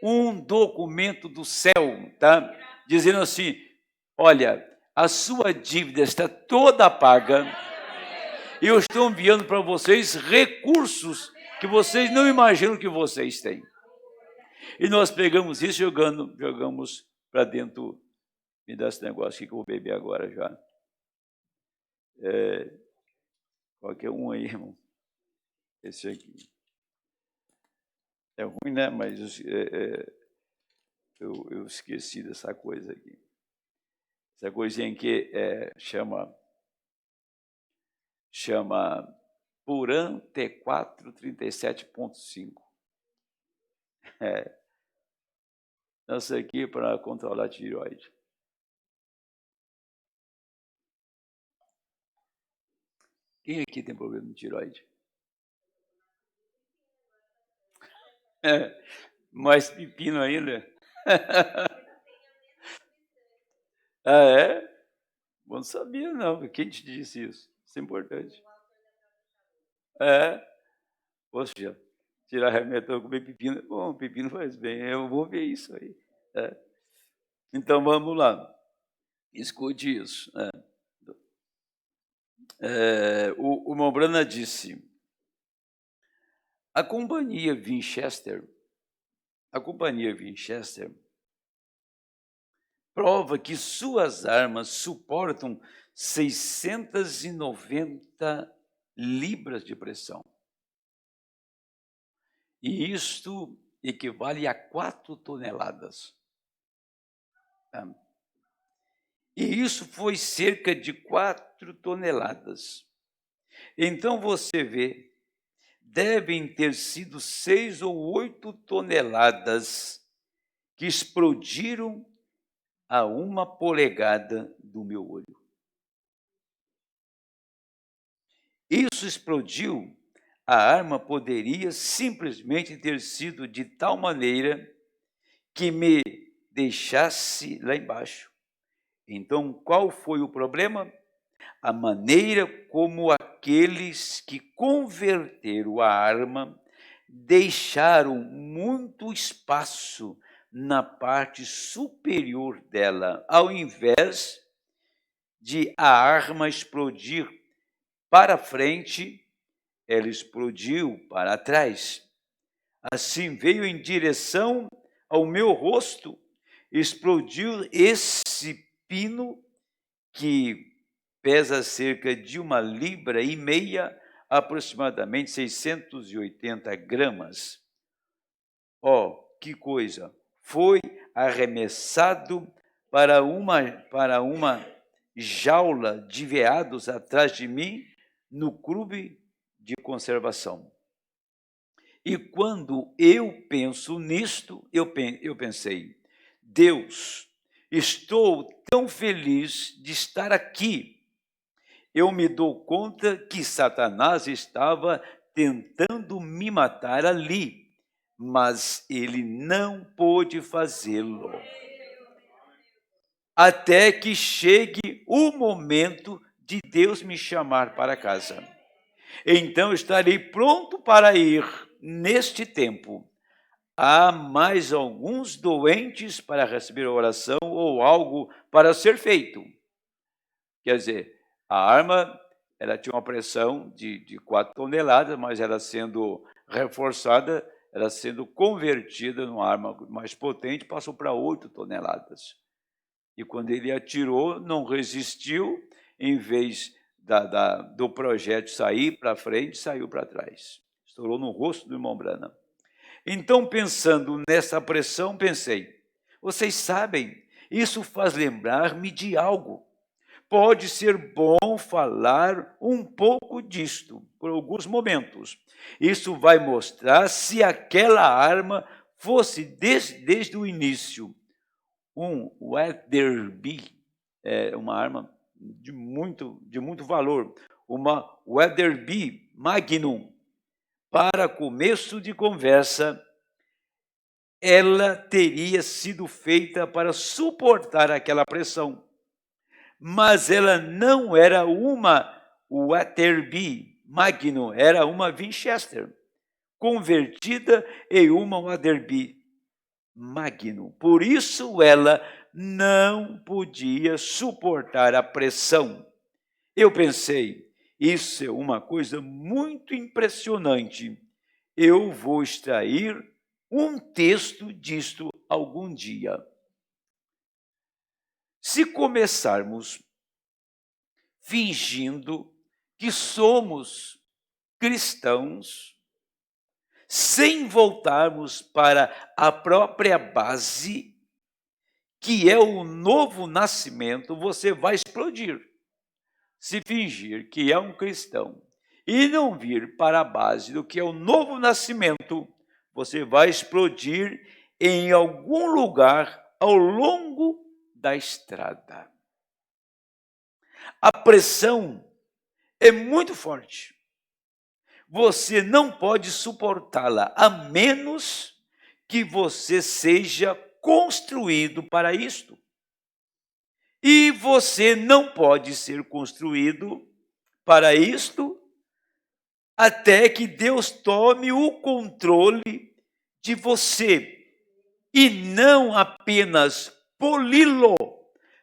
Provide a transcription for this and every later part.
um documento do céu, tá? Dizendo assim, olha, a sua dívida está toda paga e eu estou enviando para vocês recursos que vocês não imaginam que vocês têm. E nós pegamos isso e jogamos para dentro. Me dá esse negócio aqui que eu vou beber agora já. Qualquer um aí, irmão. Esse aqui. É ruim, né? Mas eu esqueci dessa coisa aqui. Essa coisinha que chama Puran T4 37.5. Essa aqui é para controlar a tireoide. Quem aqui tem problema de tireoide? Mais pepino ainda. Ah, é? Não sabia, não. Quem te disse isso? Isso é importante. Poxa, tirar remédio, comer pepino. Bom, pepino faz bem. Eu vou ver isso aí. Então, vamos lá. Escute isso. O Mombrana disse, a companhia Winchester prova que suas armas suportam 690 libras de pressão. E isto equivale a 4 toneladas. E isso foi cerca de 4 toneladas. Então você vê, devem ter sido 6 ou 8 toneladas que explodiram a 1 polegada do meu olho. Isso explodiu, a arma poderia simplesmente ter sido de tal maneira que me deixasse lá embaixo. Então, qual foi o problema? A maneira como aqueles que converteram a arma deixaram muito espaço na parte superior dela, ao invés de a arma explodir para frente, ela explodiu para trás. Assim veio em direção ao meu rosto, explodiu esse pino que pesa cerca de 1,5 libras, aproximadamente 680 gramas. Que coisa! Foi arremessado para uma jaula de veados atrás de mim, no clube de conservação. E quando eu penso nisto, eu pensei, Deus, estou tão feliz de estar aqui. Eu me dou conta que Satanás estava tentando me matar ali, mas ele não pôde fazê-lo. Até que chegue o momento de Deus me chamar para casa. Então estarei pronto para ir neste tempo. Há mais alguns doentes para receber a oração ou algo para ser feito. Quer dizer, a arma ela tinha uma pressão de 4 toneladas, mas ela sendo reforçada, ela sendo convertida numa arma mais potente, passou para 8 toneladas. E quando ele atirou, não resistiu, em vez do projétil sair para frente, saiu para trás. Estourou no rosto do irmão Branham. Então, pensando nessa pressão, pensei, vocês sabem, isso faz lembrar-me de algo. Pode ser bom falar um pouco disto, por alguns momentos. Isso vai mostrar se aquela arma fosse, desde o início, um Weatherby, uma arma de muito valor, uma Weatherby Magnum. Para começo de conversa, ela teria sido feita para suportar aquela pressão. Mas ela não era uma Weatherby Magnum, era uma Winchester, convertida em uma Weatherby magno. Por isso ela não podia suportar a pressão. Eu pensei, isso é uma coisa muito impressionante. Eu vou extrair um texto disto algum dia. Se começarmos fingindo que somos cristãos, sem voltarmos para a própria base, que é o novo nascimento, você vai explodir. Se fingir que é um cristão e não vir para a base do que é o novo nascimento, você vai explodir em algum lugar ao longo da estrada. A pressão é muito forte. Você não pode suportá-la, a menos que você seja construído para isto. E você não pode ser construído para isto até que Deus tome o controle de você. E não apenas poli-lo,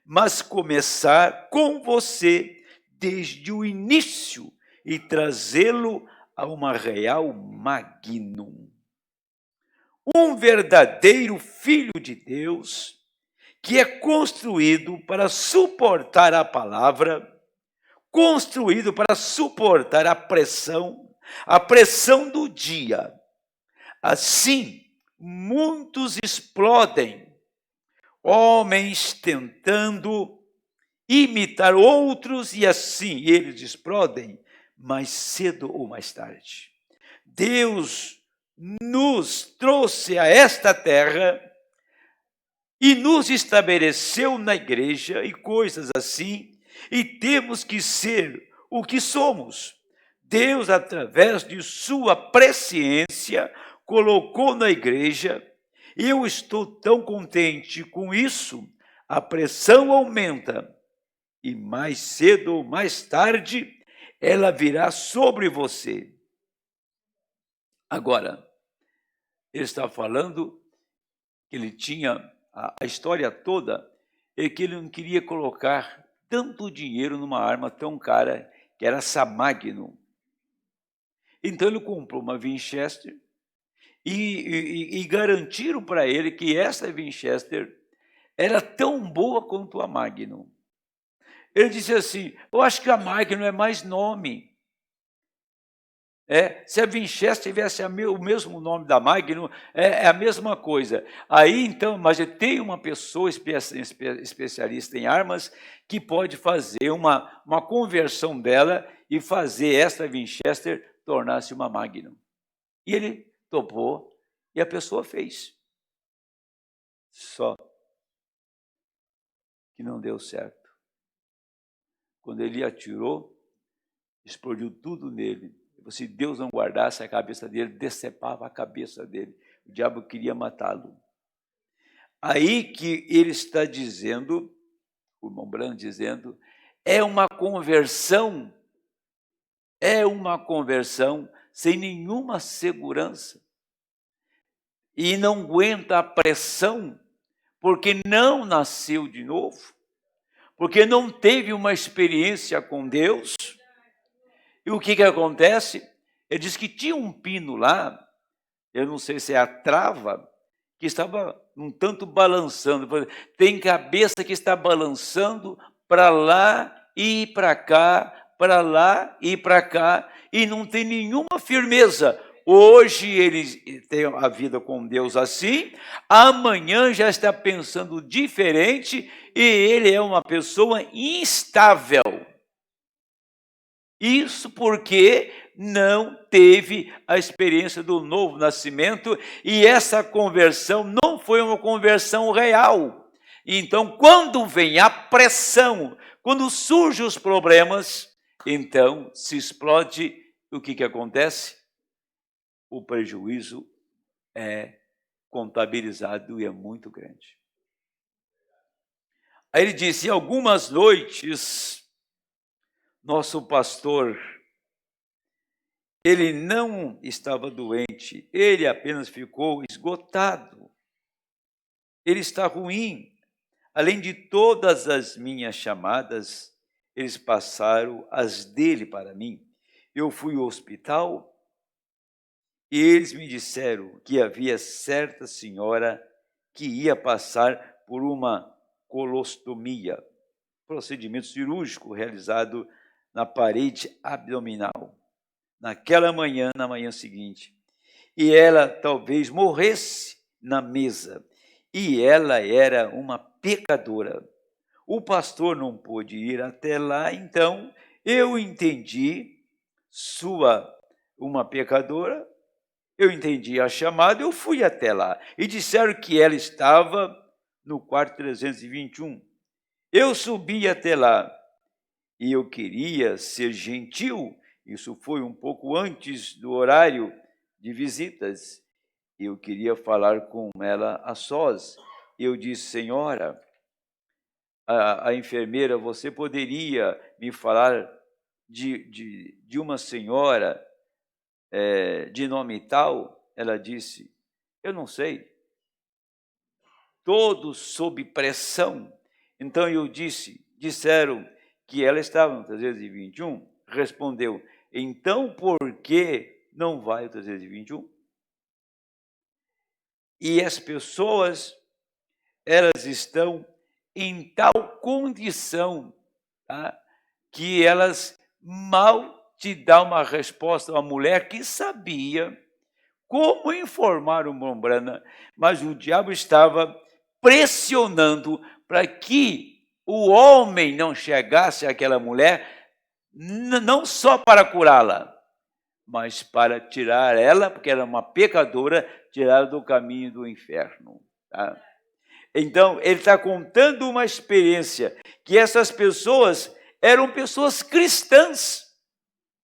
mas começar com você desde o início e trazê-lo a uma real magnum. Um verdadeiro filho de Deus, que é construído para suportar a palavra, construído para suportar a pressão do dia. Assim, muitos explodem, homens tentando imitar outros, e assim eles explodem mais cedo ou mais tarde. Deus nos trouxe a esta terra e nos estabeleceu na igreja e coisas assim, e temos que ser o que somos. Deus, através de sua presciência, colocou na igreja, e eu estou tão contente com isso. A pressão aumenta, e mais cedo ou mais tarde, ela virá sobre você. Agora, ele está falando que ele tinha a história toda, é que ele não queria colocar tanto dinheiro numa arma tão cara, que era essa Magnum. Então ele comprou uma Winchester e garantiram para ele que essa Winchester era tão boa quanto a Magnum. Ele disse assim, eu acho que a Magnum é mais nome. Se a Winchester tivesse o mesmo nome da Magnum, é a mesma coisa. Aí, então, mas tem uma pessoa especialista em armas que pode fazer uma conversão dela e fazer esta Winchester tornar-se uma Magnum. E ele topou e a pessoa fez. Só que não deu certo. Quando ele atirou, explodiu tudo nele. Se Deus não guardasse a cabeça dele, decepava a cabeça dele. O diabo queria matá-lo. Aí que ele está dizendo, o irmão Branham dizendo, é uma conversão sem nenhuma segurança. E não aguenta a pressão, porque não nasceu de novo, porque não teve uma experiência com Deus. E o que acontece? Ele diz que tinha um pino lá, eu não sei se é a trava, que estava um tanto balançando. Tem cabeça que está balançando para lá e para cá, para lá e para cá, e não tem nenhuma firmeza. Hoje ele tem a vida com Deus assim, amanhã já está pensando diferente, e ele é uma pessoa instável. Isso porque não teve a experiência do novo nascimento, e essa conversão não foi uma conversão real. Então, quando vem a pressão, quando surgem os problemas, então se explode. O que acontece? O prejuízo é contabilizado e é muito grande. Aí ele disse, algumas noites, nosso pastor, ele não estava doente, ele apenas ficou esgotado. ele está ruim. Além de todas as minhas chamadas, eles passaram as dele para mim. Eu fui ao hospital e eles me disseram que havia certa senhora que ia passar por uma colostomia, procedimento cirúrgico realizado na parede abdominal, naquela manhã, na manhã seguinte. E ela talvez morresse na mesa. E ela era uma pecadora. O pastor não pôde ir até lá, então eu entendi uma pecadora, eu entendi a chamada, eu fui até lá. E disseram que ela estava no quarto 321. Eu subi até lá e eu queria ser gentil. Isso foi um pouco antes do horário de visitas. Eu queria falar com ela a sós. Eu disse, senhora, a enfermeira, você poderia me falar de uma senhora de nome tal? Ela disse, eu não sei. Todos sob pressão. Então eu disseram que ela estava no 321. Respondeu, então por que não vai ao 321? E as pessoas, elas estão em tal condição, tá, que elas mal te dão uma resposta. Uma mulher que sabia como informar o Mombrana, mas o diabo estava pressionando para que o homem não chegasse àquela mulher, não só para curá-la, mas para tirar ela, porque era uma pecadora, tirar do caminho do inferno. Tá? Então, ele está contando uma experiência, que essas pessoas eram pessoas cristãs,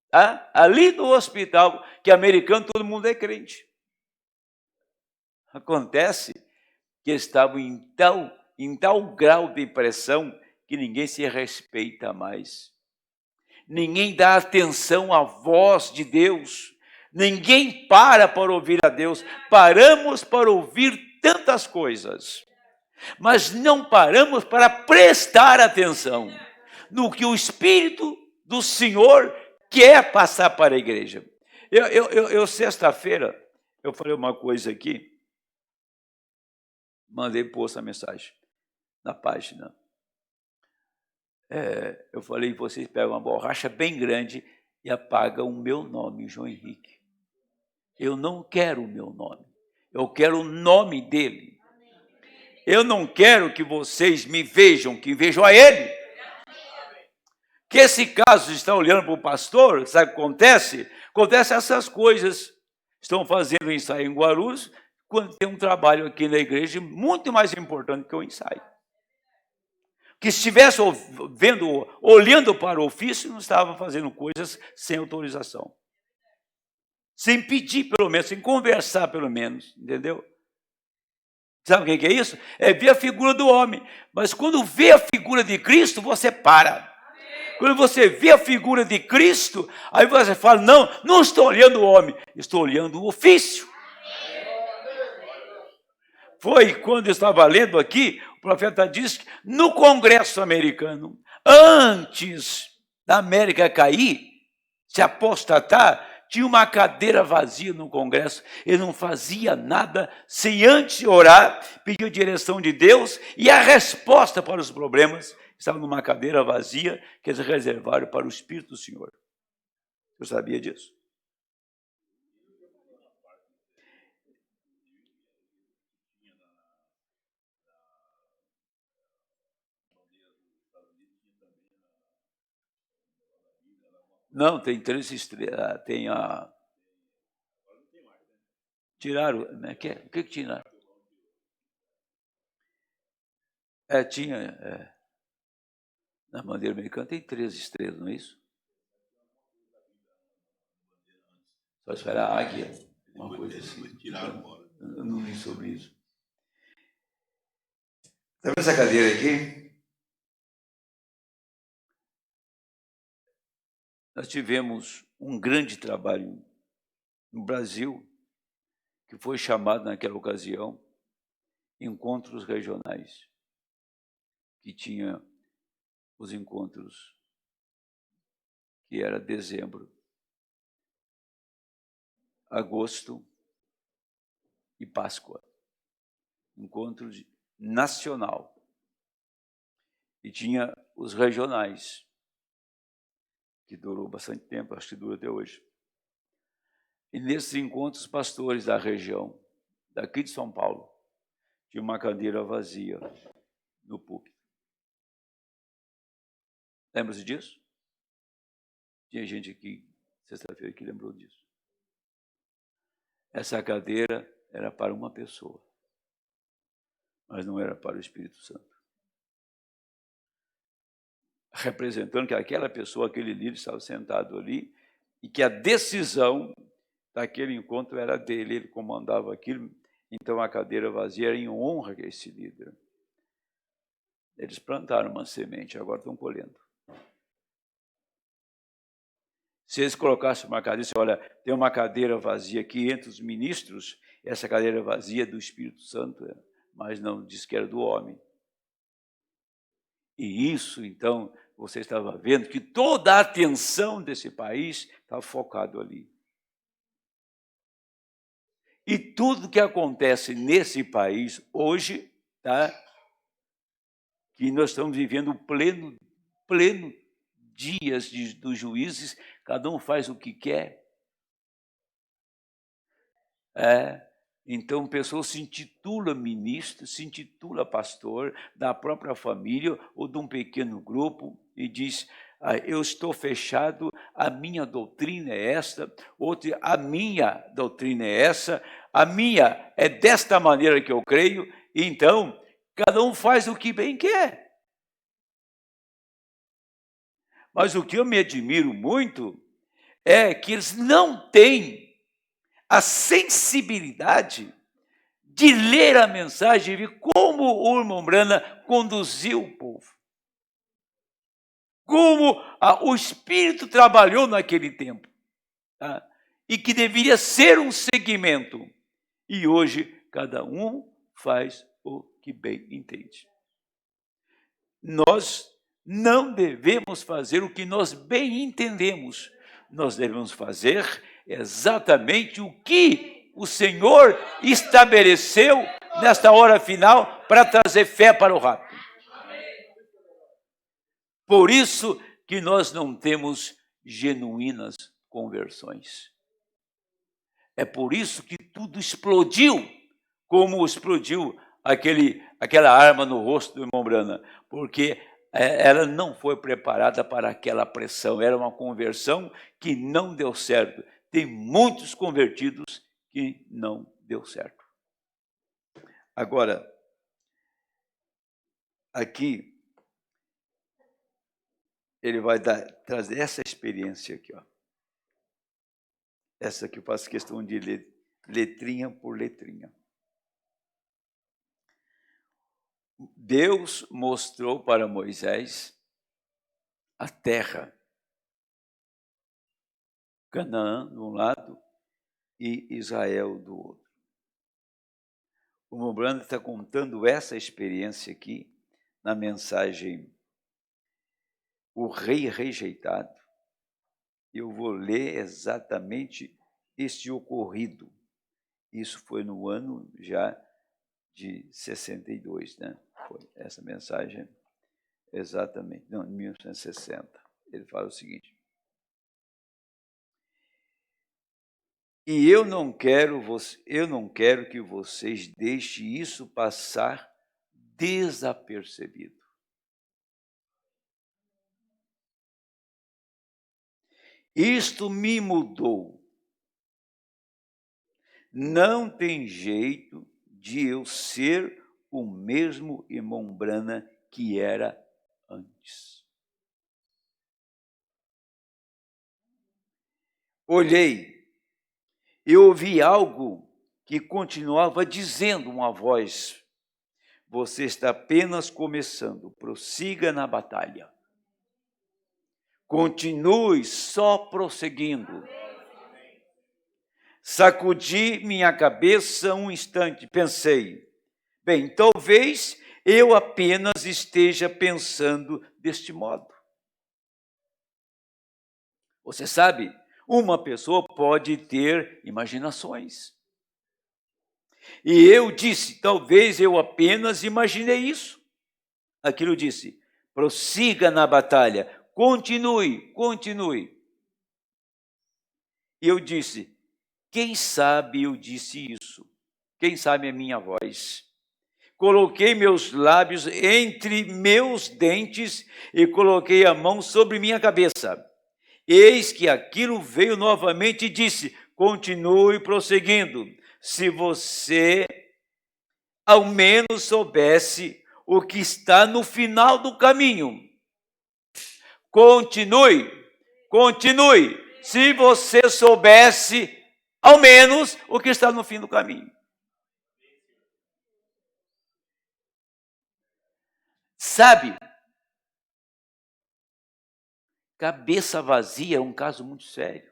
tá? Ali no hospital, que americano todo mundo é crente. Acontece que estavam em tal grau de pressão que ninguém se respeita mais. Ninguém dá atenção à voz de Deus. Ninguém para ouvir a Deus. Paramos para ouvir tantas coisas, mas não paramos para prestar atenção no que o Espírito do Senhor quer passar para a igreja. Eu sexta-feira, eu falei uma coisa aqui, mandei post a mensagem na página. Eu falei, vocês pegam uma borracha bem grande e apagam o meu nome, João Henrique. Eu não quero o meu nome, eu quero o nome dele. Eu não quero que vocês me vejam, que vejam a ele. Que esse caso está olhando para o pastor, sabe o que acontece? Acontece essas coisas. Estão fazendo ensaio em Guarulhos, quando tem um trabalho aqui na igreja muito mais importante que o ensaio. Que se estivesse olhando para o ofício, não estava fazendo coisas sem autorização. Sem pedir, pelo menos, sem conversar, pelo menos, entendeu? Sabe o que é isso? É ver a figura do homem. Mas quando vê a figura de Cristo, você para. Quando você vê a figura de Cristo, aí você fala, não estou olhando o homem, estou olhando o ofício. Foi quando eu estava lendo aqui, o profeta disse que no Congresso americano, antes da América cair, se apostatar, tinha uma cadeira vazia no Congresso. Ele não fazia nada sem antes orar, pedir a direção de Deus e a resposta para os problemas. Estava numa cadeira vazia que eles reservaram para o Espírito do Senhor. Eu sabia disso. Não, tem 3 estrelas. Tem a... Tiraram... O que tiraram? Tinha... Na bandeira americana tem 3 estrelas, não é isso? Só esperar a águia, uma coisa assim. Eu não li sobre isso. Está vendo essa cadeira aqui? Nós tivemos um grande trabalho no Brasil, que foi chamado naquela ocasião, encontros regionais, que tinha os encontros, que era dezembro, agosto e Páscoa. Encontro nacional. E tinha os regionais, que durou bastante tempo, acho que dura até hoje. E nesses encontros, pastores da região, daqui de São Paulo, tinha uma cadeira vazia no púlpito. Lembra-se disso? Tinha gente aqui, sexta-feira, que lembrou disso. Essa cadeira era para uma pessoa, mas não era para o Espírito Santo. Representando que aquela pessoa, aquele líder, estava sentado ali e que a decisão daquele encontro era dele, ele comandava aquilo, então a cadeira vazia era em honra a esse líder. Eles plantaram uma semente, agora estão colhendo. Se eles colocassem uma cadeira, olha, tem uma cadeira vazia aqui entre os ministros, essa cadeira vazia é do Espírito Santo, mas não diz que era do homem. E isso, então, você estava vendo que toda a atenção desse país estava focado ali. E tudo que acontece nesse país hoje, tá? Que nós estamos vivendo pleno dias dos juízes, cada um faz o que quer. Então, pessoa se intitula ministro, se intitula pastor da própria família ou de um pequeno grupo e diz, eu estou fechado, a minha doutrina é esta, outra, a minha doutrina é essa, a minha é desta maneira que eu creio, então, cada um faz o que bem quer. Mas o que eu me admiro muito é que eles não têm a sensibilidade de ler a mensagem e ver como o irmão Brana conduziu o povo. Como o Espírito trabalhou naquele tempo. Tá? E que deveria ser um segmento. E hoje, cada um faz o que bem entende. Nós não devemos fazer o que nós bem entendemos. Nós devemos fazer exatamente o que o Senhor estabeleceu nesta hora final para trazer fé para o rapto. Por isso que nós não temos genuínas conversões. É por isso que tudo explodiu, como explodiu aquela arma no rosto do irmão Brana, porque ela não foi preparada para aquela pressão, era uma conversão que não deu certo. Tem muitos convertidos que não deu certo. Agora, aqui, ele vai trazer essa experiência aqui, ó. Essa que eu faço questão de ler letrinha por letrinha. Deus mostrou para Moisés a terra, Canaã de um lado e Israel do outro. O irmão Brando está contando essa experiência aqui na mensagem O Rei Rejeitado. Eu vou ler exatamente este ocorrido. Isso foi no ano já de 62, né? Foi essa mensagem exatamente, não, em 1960. Ele fala o seguinte: e eu não quero que vocês deixem isso passar desapercebido. Isto me mudou. Não tem jeito de eu ser o mesmo irmão Brana que era antes. Olhei e ouvi algo que continuava dizendo uma voz: você está apenas começando, prossiga na batalha. Continue só prosseguindo. Sacudi minha cabeça um instante, pensei, Bem, talvez eu apenas esteja pensando deste modo. Você sabe, uma pessoa pode ter imaginações. E eu disse, talvez eu apenas imaginei isso. Aquilo disse, prossiga na batalha, continue, continue. E eu disse, quem sabe eu disse isso? Quem sabe a minha voz? Coloquei meus lábios entre meus dentes e coloquei a mão sobre minha cabeça. Eis que aquilo veio novamente e disse, continue prosseguindo. Se você ao menos soubesse o que está no final do caminho. Continue, continue. Se você soubesse ao menos o que está no fim do caminho. Sabe, cabeça vazia é um caso muito sério.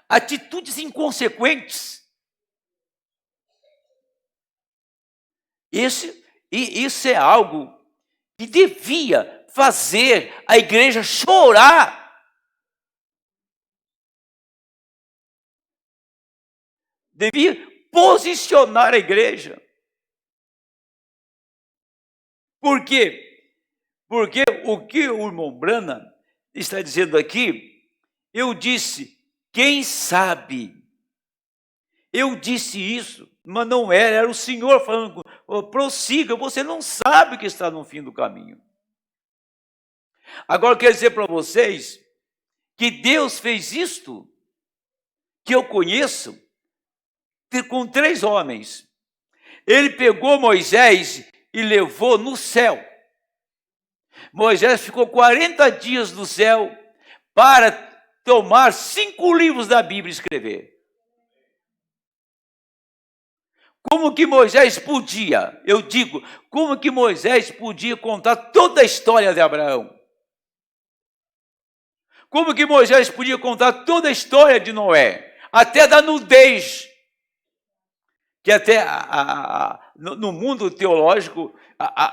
Atitudes inconsequentes. Isso é algo que devia fazer a igreja chorar. Devia posicionar a igreja. Por quê? Porque o que o irmão Branham está dizendo aqui, eu disse, quem sabe? Eu disse isso, mas não era o Senhor falando, prossiga, você não sabe o que está no fim do caminho. Agora eu quero dizer para vocês que Deus fez isto, que eu conheço, com 3 homens. Ele pegou Moisés e levou no céu. Moisés ficou 40 dias no céu para tomar 5 livros da Bíblia e escrever. Como que Moisés podia, eu digo, como que Moisés podia contar toda a história de Abraão? Como que Moisés podia contar toda a história de Noé? Até da nudez. Que até no mundo teológico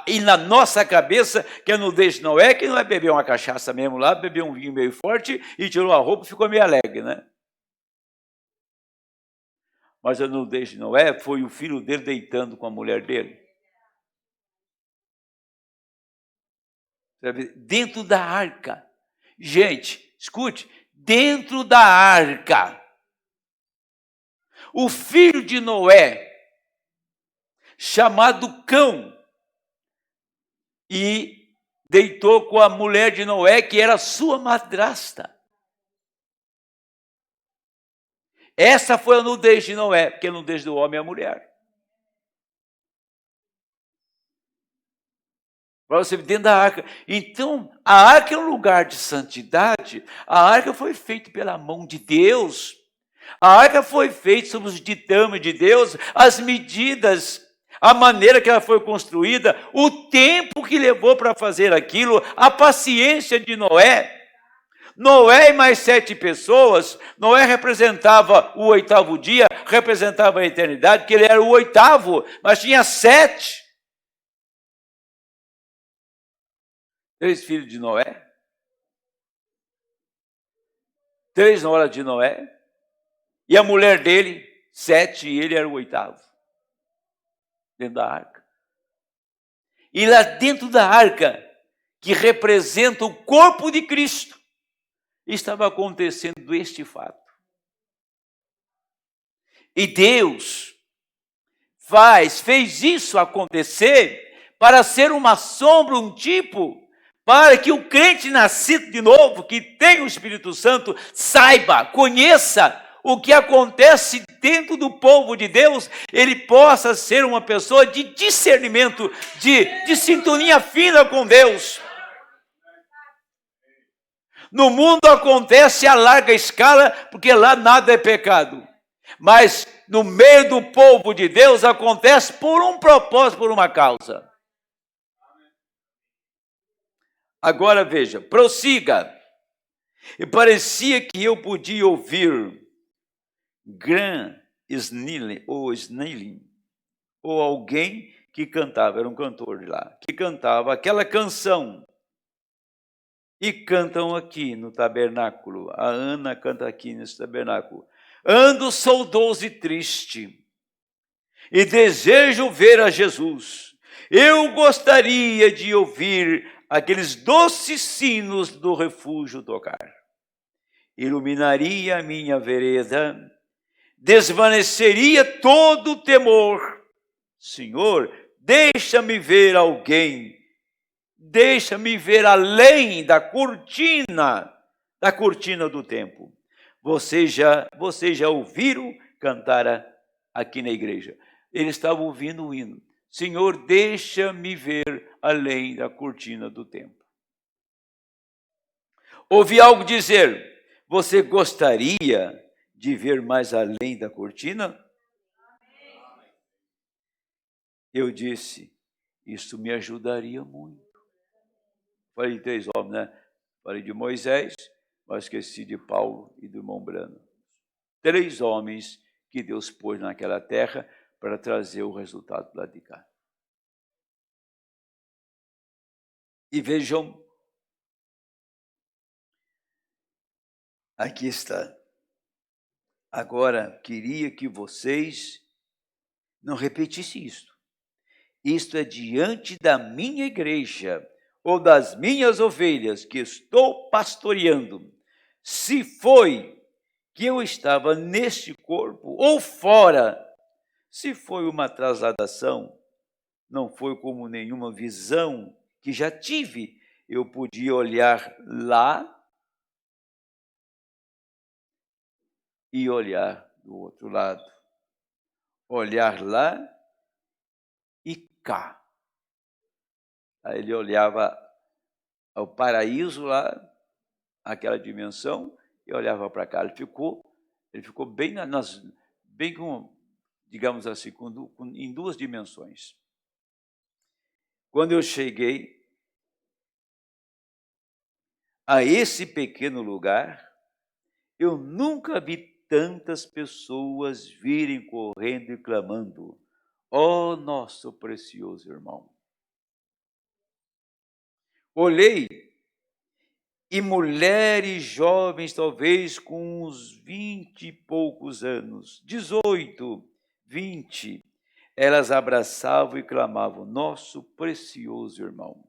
e na nossa cabeça, que a nudez de Noé, que não é beber uma cachaça mesmo lá, beber um vinho meio forte e tirou a roupa e ficou meio alegre, né? Mas a nudez de Noé foi o filho dele deitando com a mulher dele. Dentro da arca. Gente, escute, dentro da arca. O filho de Noé, chamado Cão, e deitou com a mulher de Noé, que era sua madrasta. Essa foi a nudez de Noé, porque a nudez do homem é a mulher. Para você ver dentro da arca. Então, a arca é um lugar de santidade. A arca foi feita pela mão de Deus. A arca foi feita sob os ditames de Deus, as medidas, a maneira que ela foi construída, o tempo que levou para fazer aquilo, a paciência de Noé. Noé e mais 7 pessoas, Noé representava o 8º dia, representava a eternidade, porque ele era o 8º, mas tinha 7. 3 filhos de Noé, 3 noras de Noé, e a mulher dele, 7, e ele era o 8º, dentro da arca. E lá dentro da arca, que representa o corpo de Cristo, estava acontecendo este fato. E Deus fez isso acontecer para ser uma sombra, um tipo, para que o crente nascido de novo, que tem o Espírito Santo, saiba, conheça o que acontece dentro do povo de Deus, ele possa ser uma pessoa de discernimento, de sintonia fina com Deus. No mundo acontece a larga escala, porque lá nada é pecado. Mas no meio do povo de Deus acontece por um propósito, por uma causa. Agora veja, prossiga. E parecia que eu podia ouvir Snelling, ou alguém que cantava, era um cantor de lá, que cantava aquela canção. E cantam aqui no tabernáculo. A Ana canta aqui nesse tabernáculo. Ando saudoso e triste, e desejo ver a Jesus. Eu gostaria de ouvir aqueles doces sinos do refúgio tocar. Iluminaria a minha vereda, desvaneceria todo o temor. Senhor, deixa-me ver alguém, deixa-me ver além da cortina do tempo. Vocês já ouviram cantar aqui na igreja? Eles estavam ouvindo o hino. Senhor, deixa-me ver além da cortina do tempo. Ouvi algo dizer, você gostaria de ver mais além da cortina? Eu disse, isso me ajudaria muito. Falei de 3 homens, né? Falei de Moisés, mas esqueci de Paulo e do irmão Brano. 3 homens que Deus pôs naquela terra para trazer o resultado lá de cá. E vejam, aqui está. Agora, queria que vocês não repetissem isto. Isto é diante da minha igreja, ou das minhas ovelhas que estou pastoreando. Se foi que eu estava neste corpo ou fora, se foi uma trasladação, não foi como nenhuma visão que já tive. Eu podia olhar lá e olhar do outro lado. Olhar lá e cá. Aí ele olhava ao paraíso lá, aquela dimensão, e olhava para cá. Ele ficou bem bem com, digamos assim, em 2 dimensões. Quando eu cheguei a esse pequeno lugar, eu nunca vi tantas pessoas virem correndo e clamando, ó nosso precioso irmão. Olhei, e mulheres jovens, talvez com uns 20 e poucos anos, 18, 20, elas abraçavam e clamavam, nosso precioso irmão.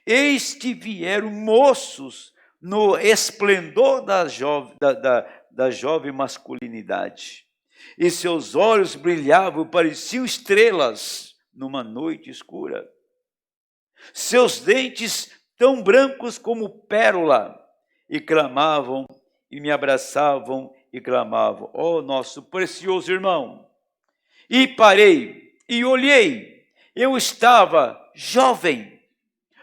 Eis que vieram moços no esplendor da jovem masculinidade, e seus olhos brilhavam, pareciam estrelas numa noite escura. Seus dentes tão brancos como pérola, e clamavam, e me abraçavam, e clamavam, ó nosso precioso irmão. E parei, e olhei, eu estava jovem,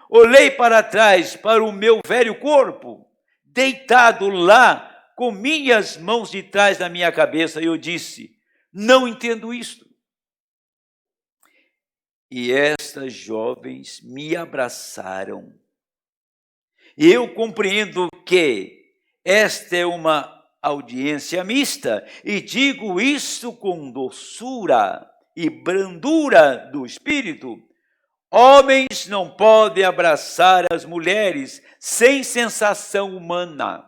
olhei para trás, para o meu velho corpo, deitado lá, com minhas mãos de trás da minha cabeça, e eu disse, não entendo isto. E estas jovens me abraçaram. Eu compreendo que esta é uma audiência mista, e digo isso com doçura e brandura do espírito. Homens não podem abraçar as mulheres sem sensação humana.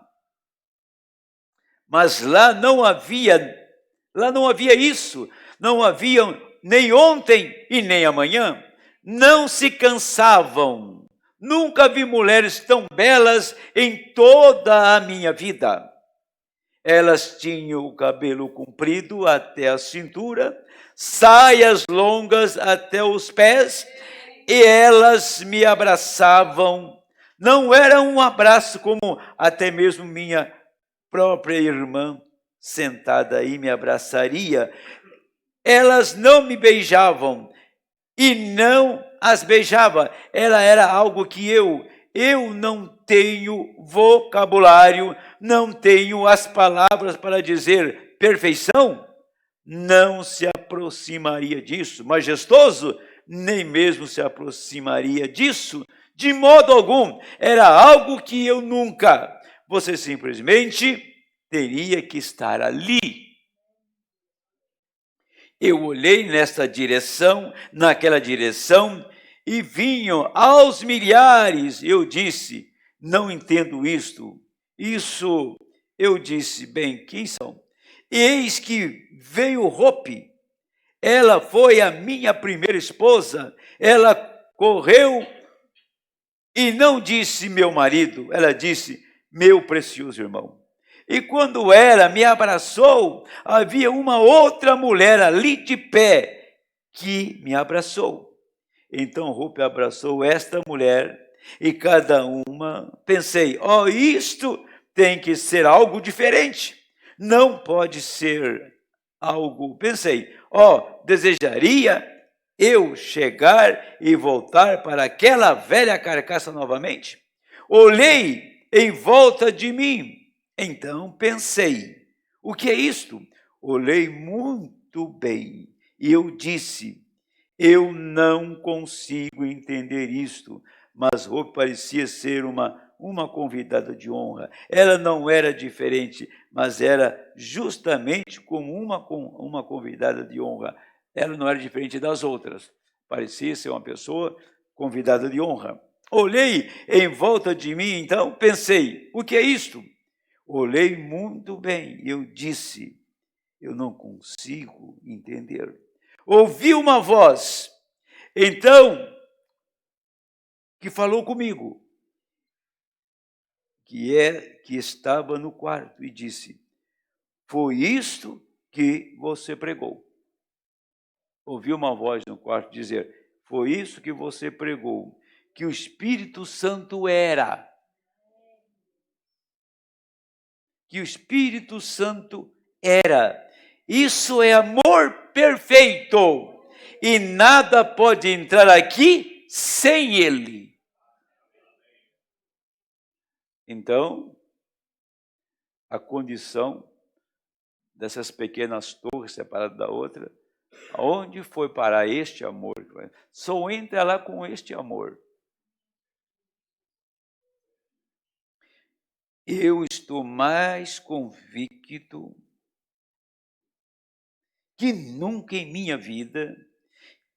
Mas lá não havia isso, não havia nem ontem e nem amanhã, não se cansavam. Nunca vi mulheres tão belas em toda a minha vida. Elas tinham o cabelo comprido até a cintura, saias longas até os pés, e elas me abraçavam. Não era um abraço como até mesmo minha própria irmã sentada aí me abraçaria. Elas não me beijavam e não as beijava. Ela era algo que eu não tenho vocabulário, não tenho as palavras para dizer perfeição, não se aproximaria disso. Majestoso, nem mesmo se aproximaria disso, de modo algum. Era algo que eu nunca. Você simplesmente teria que estar ali. Eu olhei nesta direção, naquela direção, e vinham aos milhares. Eu disse, não entendo isto. Isso, eu disse, bem, quem são? Eis que veio Rupe. Ela foi a minha primeira esposa. Ela correu e não disse meu marido, ela disse meu precioso irmão. E quando ela me abraçou, havia uma outra mulher ali de pé que me abraçou. Então Rupe abraçou esta mulher e cada uma, pensei, isto tem que ser algo diferente. Não pode ser algo, pensei, desejaria eu chegar e voltar para aquela velha carcaça novamente? Olhei em volta de mim, então pensei, o que é isto? Olhei muito bem e eu disse, eu não consigo entender isto, mas Rupe parecia ser uma convidada de honra. Ela não era diferente, mas era justamente como uma convidada de honra. Ela não era diferente das outras. Parecia ser uma pessoa convidada de honra. Olhei em volta de mim, então pensei, o que é isto? Olhei muito bem e eu disse, eu não consigo entender. Ouvi uma voz, então, que falou comigo, que estava no quarto, e disse, foi isto que você pregou. Ouvi uma voz no quarto dizer, foi isso que você pregou, que o Espírito Santo era. Que o Espírito Santo era. Isso é amor perfeito. E nada pode entrar aqui sem ele. Então, a condição dessas pequenas torres separadas da outra, aonde foi parar este amor? Só entra lá com este amor. Eu estou mais convicto que nunca em minha vida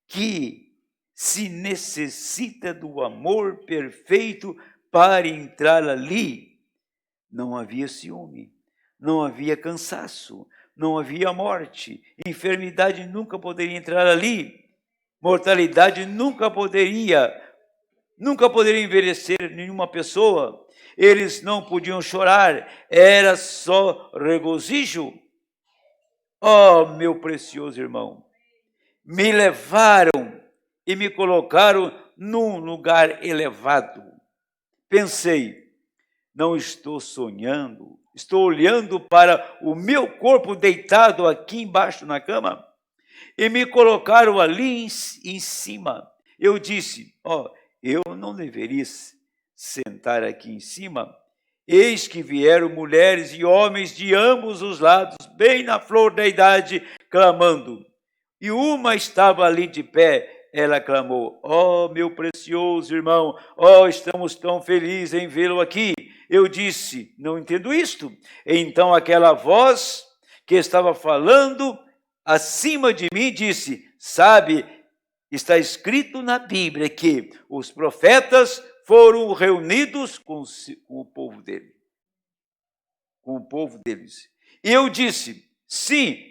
que se necessita do amor perfeito para entrar ali. Não havia ciúme, não havia cansaço, não havia morte, enfermidade nunca poderia entrar ali, mortalidade nunca poderia envelhecer nenhuma pessoa, eles não podiam chorar, era só regozijo. Meu precioso irmão, me levaram e me colocaram num lugar elevado. Pensei, não estou sonhando, estou olhando para o meu corpo deitado aqui embaixo na cama e me colocaram ali em cima. Eu disse, eu não deveria sentar aqui em cima. Eis que vieram mulheres e homens de ambos os lados, bem na flor da idade, clamando. E uma estava ali de pé, ela clamou, meu precioso irmão, estamos tão felizes em vê-lo aqui. Eu disse, não entendo isto. Então aquela voz que estava falando acima de mim disse, sabe, está escrito na Bíblia que os profetas foram reunidos com o povo dele. Com o povo deles. E eu disse, sim,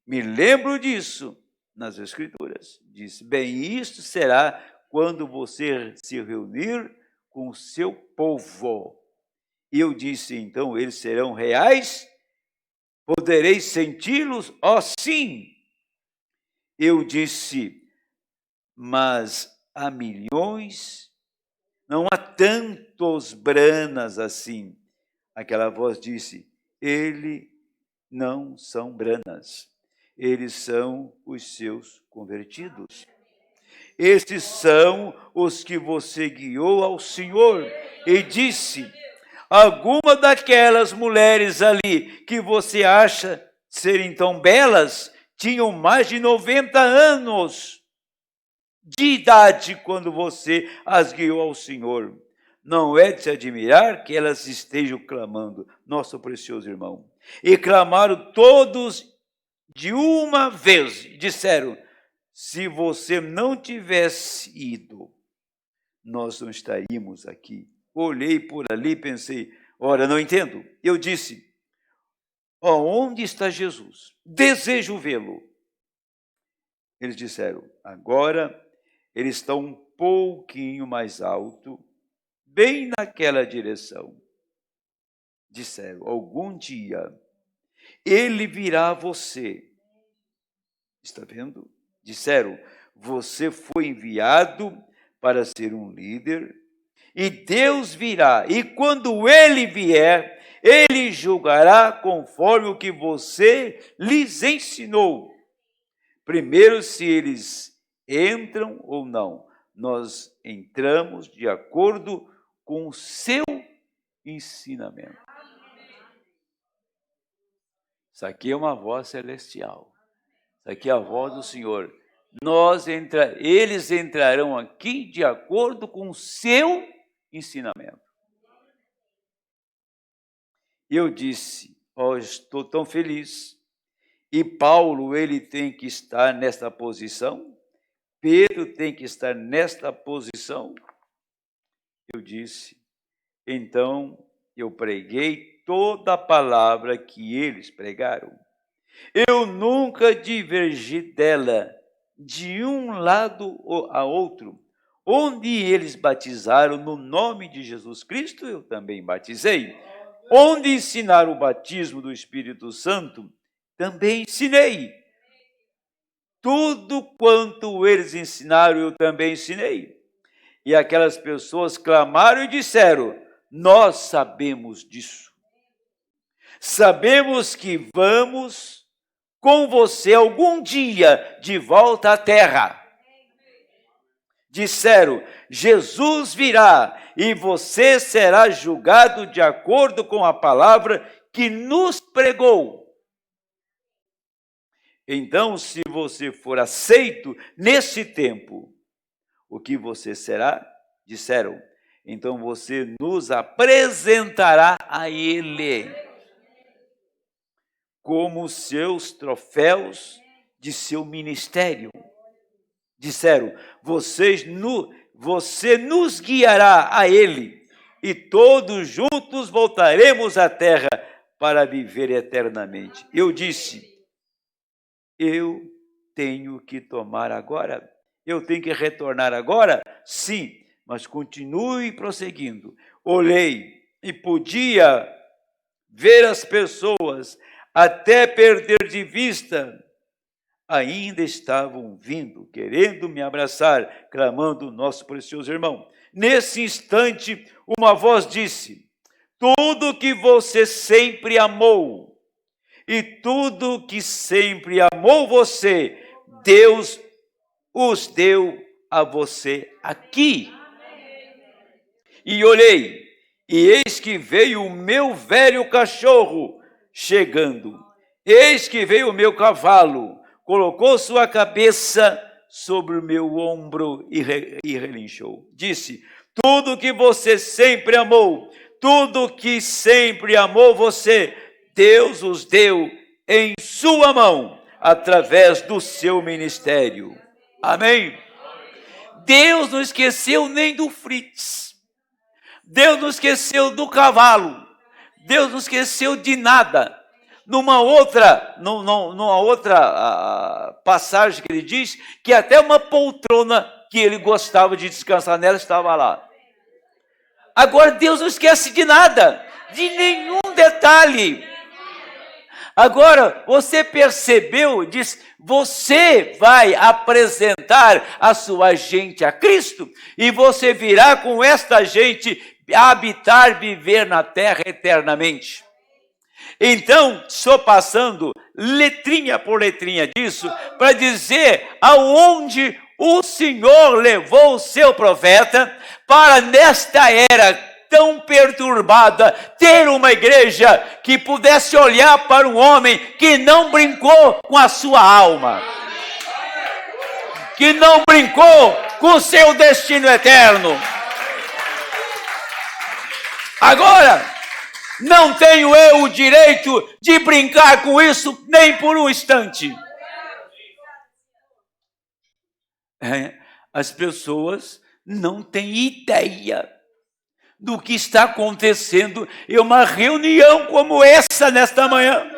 me lembro disso nas Escrituras. Disse, bem, isto será quando você se reunir com o seu povo. E eu disse, então, eles serão reais? Podereis senti-los? Sim. Eu disse, mas há milhões, não há tantos branas assim. Aquela voz disse, eles não são branas, eles são os seus convertidos. Estes são os que você guiou ao Senhor e disse, alguma daquelas mulheres ali que você acha serem tão belas, tinham mais de 90 anos de idade quando você as guiou ao Senhor. Não é de se admirar que elas estejam clamando, nosso precioso irmão. E clamaram todos de uma vez. Disseram: se você não tivesse ido, nós não estaríamos aqui. Olhei por ali e pensei: ora, não entendo. Eu disse: onde está Jesus? Desejo vê-lo. Eles disseram: agora ele está um pouquinho mais alto, bem naquela direção. Disseram: algum dia ele virá a você. Está vendo? Disseram: você foi enviado para ser um líder, e Deus virá, e quando ele vier, ele julgará conforme o que você lhes ensinou. Primeiro, se eles entram ou não. Nós entramos de acordo com o seu ensinamento. Isso aqui é uma voz celestial. Isso aqui é a voz do Senhor. Eles entrarão aqui de acordo com o seu ensinamento. Eu disse: estou tão feliz. E Paulo, ele tem que estar nesta posição. Pedro tem que estar nesta posição. Eu disse: então eu preguei toda a palavra que eles pregaram. Eu nunca divergi dela de um lado a outro. Onde eles batizaram no nome de Jesus Cristo, eu também batizei. Onde ensinaram o batismo do Espírito Santo, também ensinei. Tudo quanto eles ensinaram, eu também ensinei. E aquelas pessoas clamaram e disseram: nós sabemos disso. Sabemos que vamos com você algum dia de volta à terra. Disseram: Jesus virá e você será julgado de acordo com a palavra que nos pregou. Então, se você for aceito nesse tempo, o que você será? Disseram: então você nos apresentará a Ele como seus troféus de seu ministério. Disseram: você nos guiará a Ele, e todos juntos voltaremos à terra para viver eternamente. Eu disse: eu tenho que tomar agora? Eu tenho que retornar agora? Sim, mas continue prosseguindo. Olhei e podia ver as pessoas, até perder de vista. Ainda estavam vindo, querendo me abraçar, clamando: nosso precioso irmão. Nesse instante, uma voz disse: tudo que você sempre amou, e tudo que sempre amou você, Deus os deu a você aqui. E olhei, e eis que veio o meu velho cachorro chegando. Eis que veio o meu cavalo, colocou sua cabeça sobre o meu ombro e relinchou. Disse: tudo que você sempre amou, tudo que sempre amou você, Deus os deu em sua mão, através do seu ministério. Amém? Deus não esqueceu nem do Fritz. Deus não esqueceu do cavalo. Deus não esqueceu de nada. Numa outra passagem que ele diz que até uma poltrona que ele gostava de descansar nela estava lá. Agora Deus não esquece de nada, de nenhum detalhe. Agora, você percebeu, diz, você vai apresentar a sua gente a Cristo, e você virá com esta gente habitar, viver na terra eternamente. Então, estou passando letrinha por letrinha disso, para dizer aonde o Senhor levou o seu profeta, para nesta era tão perturbada, ter uma igreja que pudesse olhar para um homem que não brincou com a sua alma, que não brincou com o seu destino eterno. Agora, Não tenho eu o direito de brincar com isso nem por um instante. As pessoas não têm ideia do que está acontecendo em uma reunião como essa nesta manhã.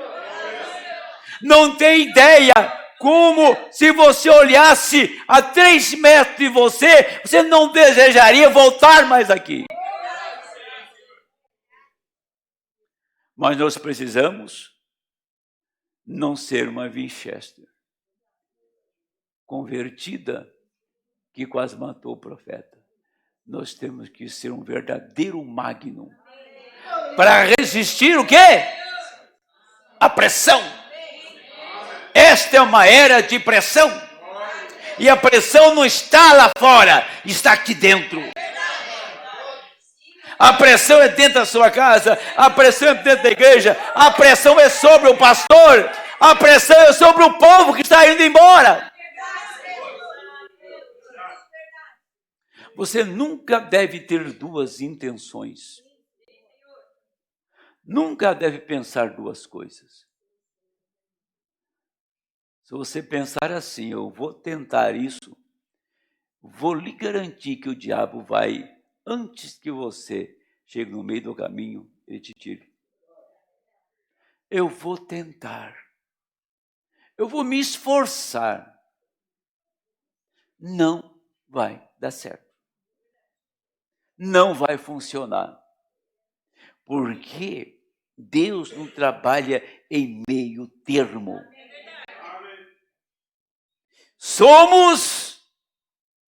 Não tem ideia como, se você olhasse a 3 metros de você, você não desejaria voltar mais aqui. Mas nós precisamos não ser uma Winchester convertida que quase matou o profeta. Nós temos que ser um verdadeiro Magnum para resistir o quê? A pressão. Esta é uma era de pressão. E a pressão não está lá fora, está aqui dentro. A pressão é dentro da sua casa, a pressão é dentro da igreja, a pressão é sobre o pastor, a pressão é sobre o povo que está indo embora. Você nunca deve ter 2 intenções. Nunca deve pensar 2 coisas. Se você pensar assim, eu vou tentar isso, vou lhe garantir que o diabo vai, antes que você chegue no meio do caminho, ele te tire. Eu vou tentar. Eu vou me esforçar. Não vai dar certo. Não vai funcionar. Porque Deus não trabalha em meio termo. Somos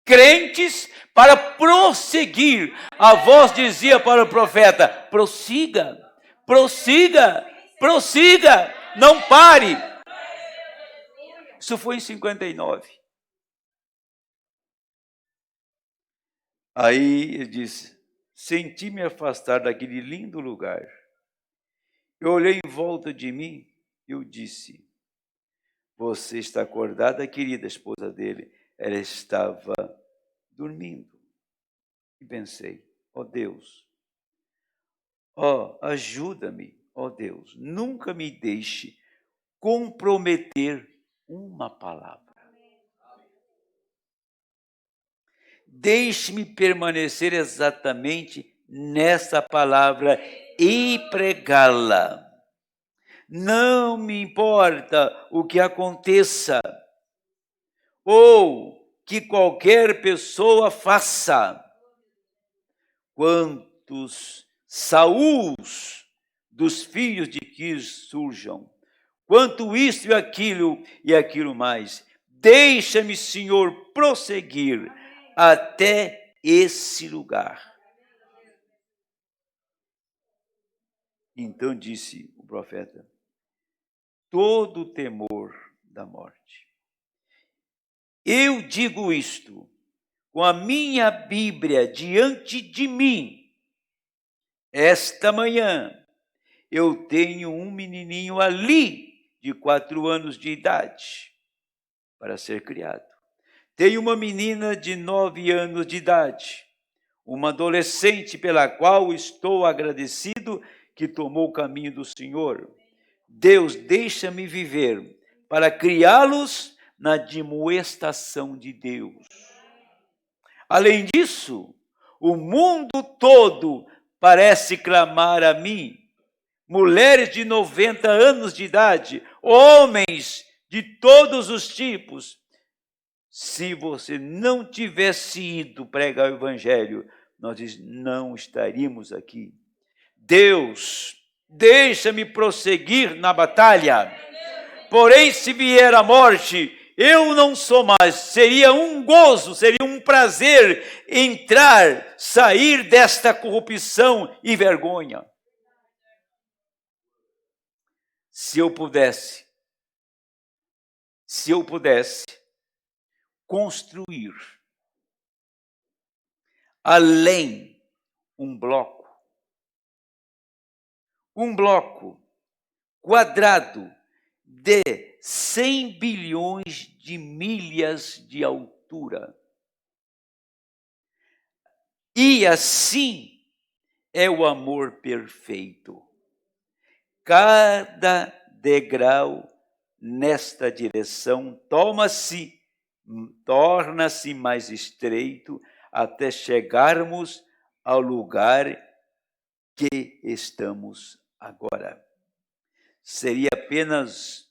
crentes para prosseguir. A voz dizia para o profeta: prossiga, prossiga, prossiga, não pare. Isso foi em 59. Aí ele disse: senti-me afastar daquele lindo lugar. Eu olhei em volta de mim e eu disse: você está acordada, querida esposa dele? Ela estava dormindo. E pensei: ó Deus, ajuda-me, ó Deus, nunca me deixe comprometer uma palavra. Deixe-me permanecer exatamente nessa palavra e pregá-la. Não me importa o que aconteça ou que qualquer pessoa faça. Quantos Saúls dos filhos de Quis surjam, quanto isso e aquilo mais. Deixa-me, Senhor, prosseguir até esse lugar. Então disse o profeta: todo o temor da morte. Eu digo isto com a minha Bíblia diante de mim. Esta manhã eu tenho um menininho ali de 4 anos de idade para ser criado. Tenho uma menina de 9 anos de idade, uma adolescente pela qual estou agradecido que tomou o caminho do Senhor. Deus, deixa-me viver para criá-los na admoestação de Deus. Além disso, o mundo todo parece clamar a mim. Mulheres de 90 anos de idade, homens de todos os tipos. Se você não tivesse ido pregar o evangelho, nós não estaríamos aqui. Deus, deixa-me prosseguir na batalha. Porém, se vier a morte, eu não sou mais. Seria um gozo, seria um prazer entrar, sair desta corrupção e vergonha. Se eu pudesse construir além um bloco quadrado de 100 bilhões de milhas de altura. E assim é o amor perfeito. cada degrau nesta direção torna-se mais estreito até chegarmos ao lugar que estamos agora. Seria apenas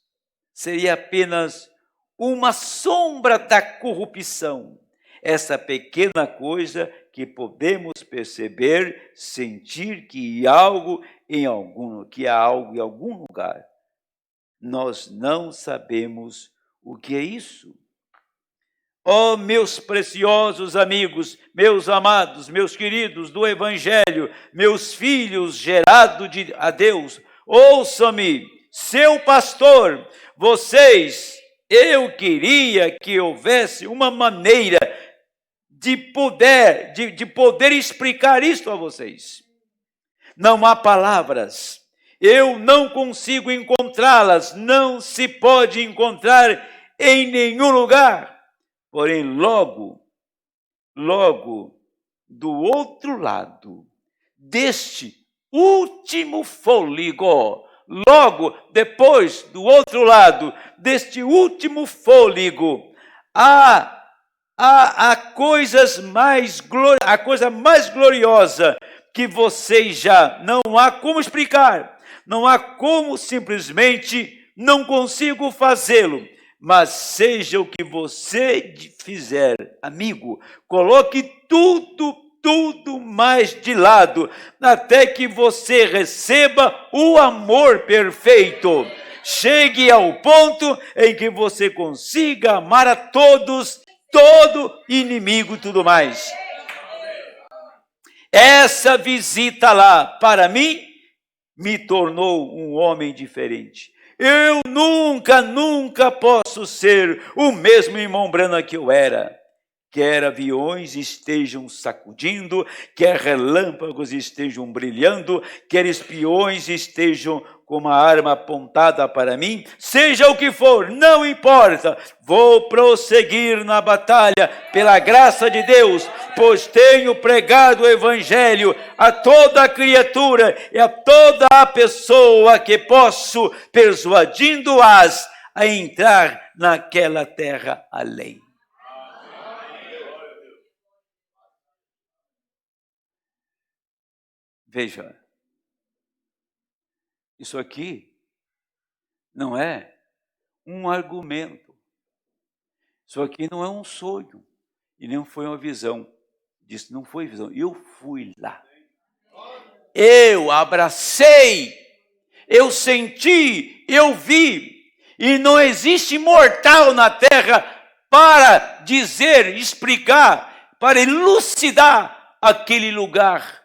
uma sombra da corrupção, essa pequena coisa que podemos perceber, sentir que há algo em algum lugar. Nós não sabemos o que é isso. Oh, meus preciosos amigos, meus amados, meus queridos do Evangelho, meus filhos gerados a Deus, ouçam-me, seu pastor, eu queria que houvesse uma maneira de poder explicar isto a vocês. Não há palavras, eu não consigo encontrá-las, não se pode encontrar em nenhum lugar. Porém, logo, do outro lado deste último fôlego, logo depois do outro lado deste último fôlego, a coisa mais gloriosa que vocês já não há como explicar, não há como simplesmente não consigo fazê-lo. Mas seja o que você fizer, amigo, coloque tudo mais de lado, até que você receba o amor perfeito. Chegue ao ponto em que você consiga amar a todos, todo inimigo e tudo mais. Essa visita lá, para mim, me tornou um homem diferente. Eu nunca posso ser o mesmo irmão Branham que eu era. Quer aviões estejam sacudindo, quer relâmpagos estejam brilhando, quer espiões estejam com uma arma apontada para mim, seja o que for, não importa, vou prosseguir na batalha pela graça de Deus, pois tenho pregado o Evangelho a toda criatura e a toda a pessoa que posso, persuadindo-as a entrar naquela terra além. Veja, isso aqui não é um argumento, isso aqui não é um sonho, e nem foi uma visão, disse, não foi visão, eu fui lá, eu abracei, eu senti, eu vi, e não existe mortal na terra para dizer, explicar, para elucidar aquele lugar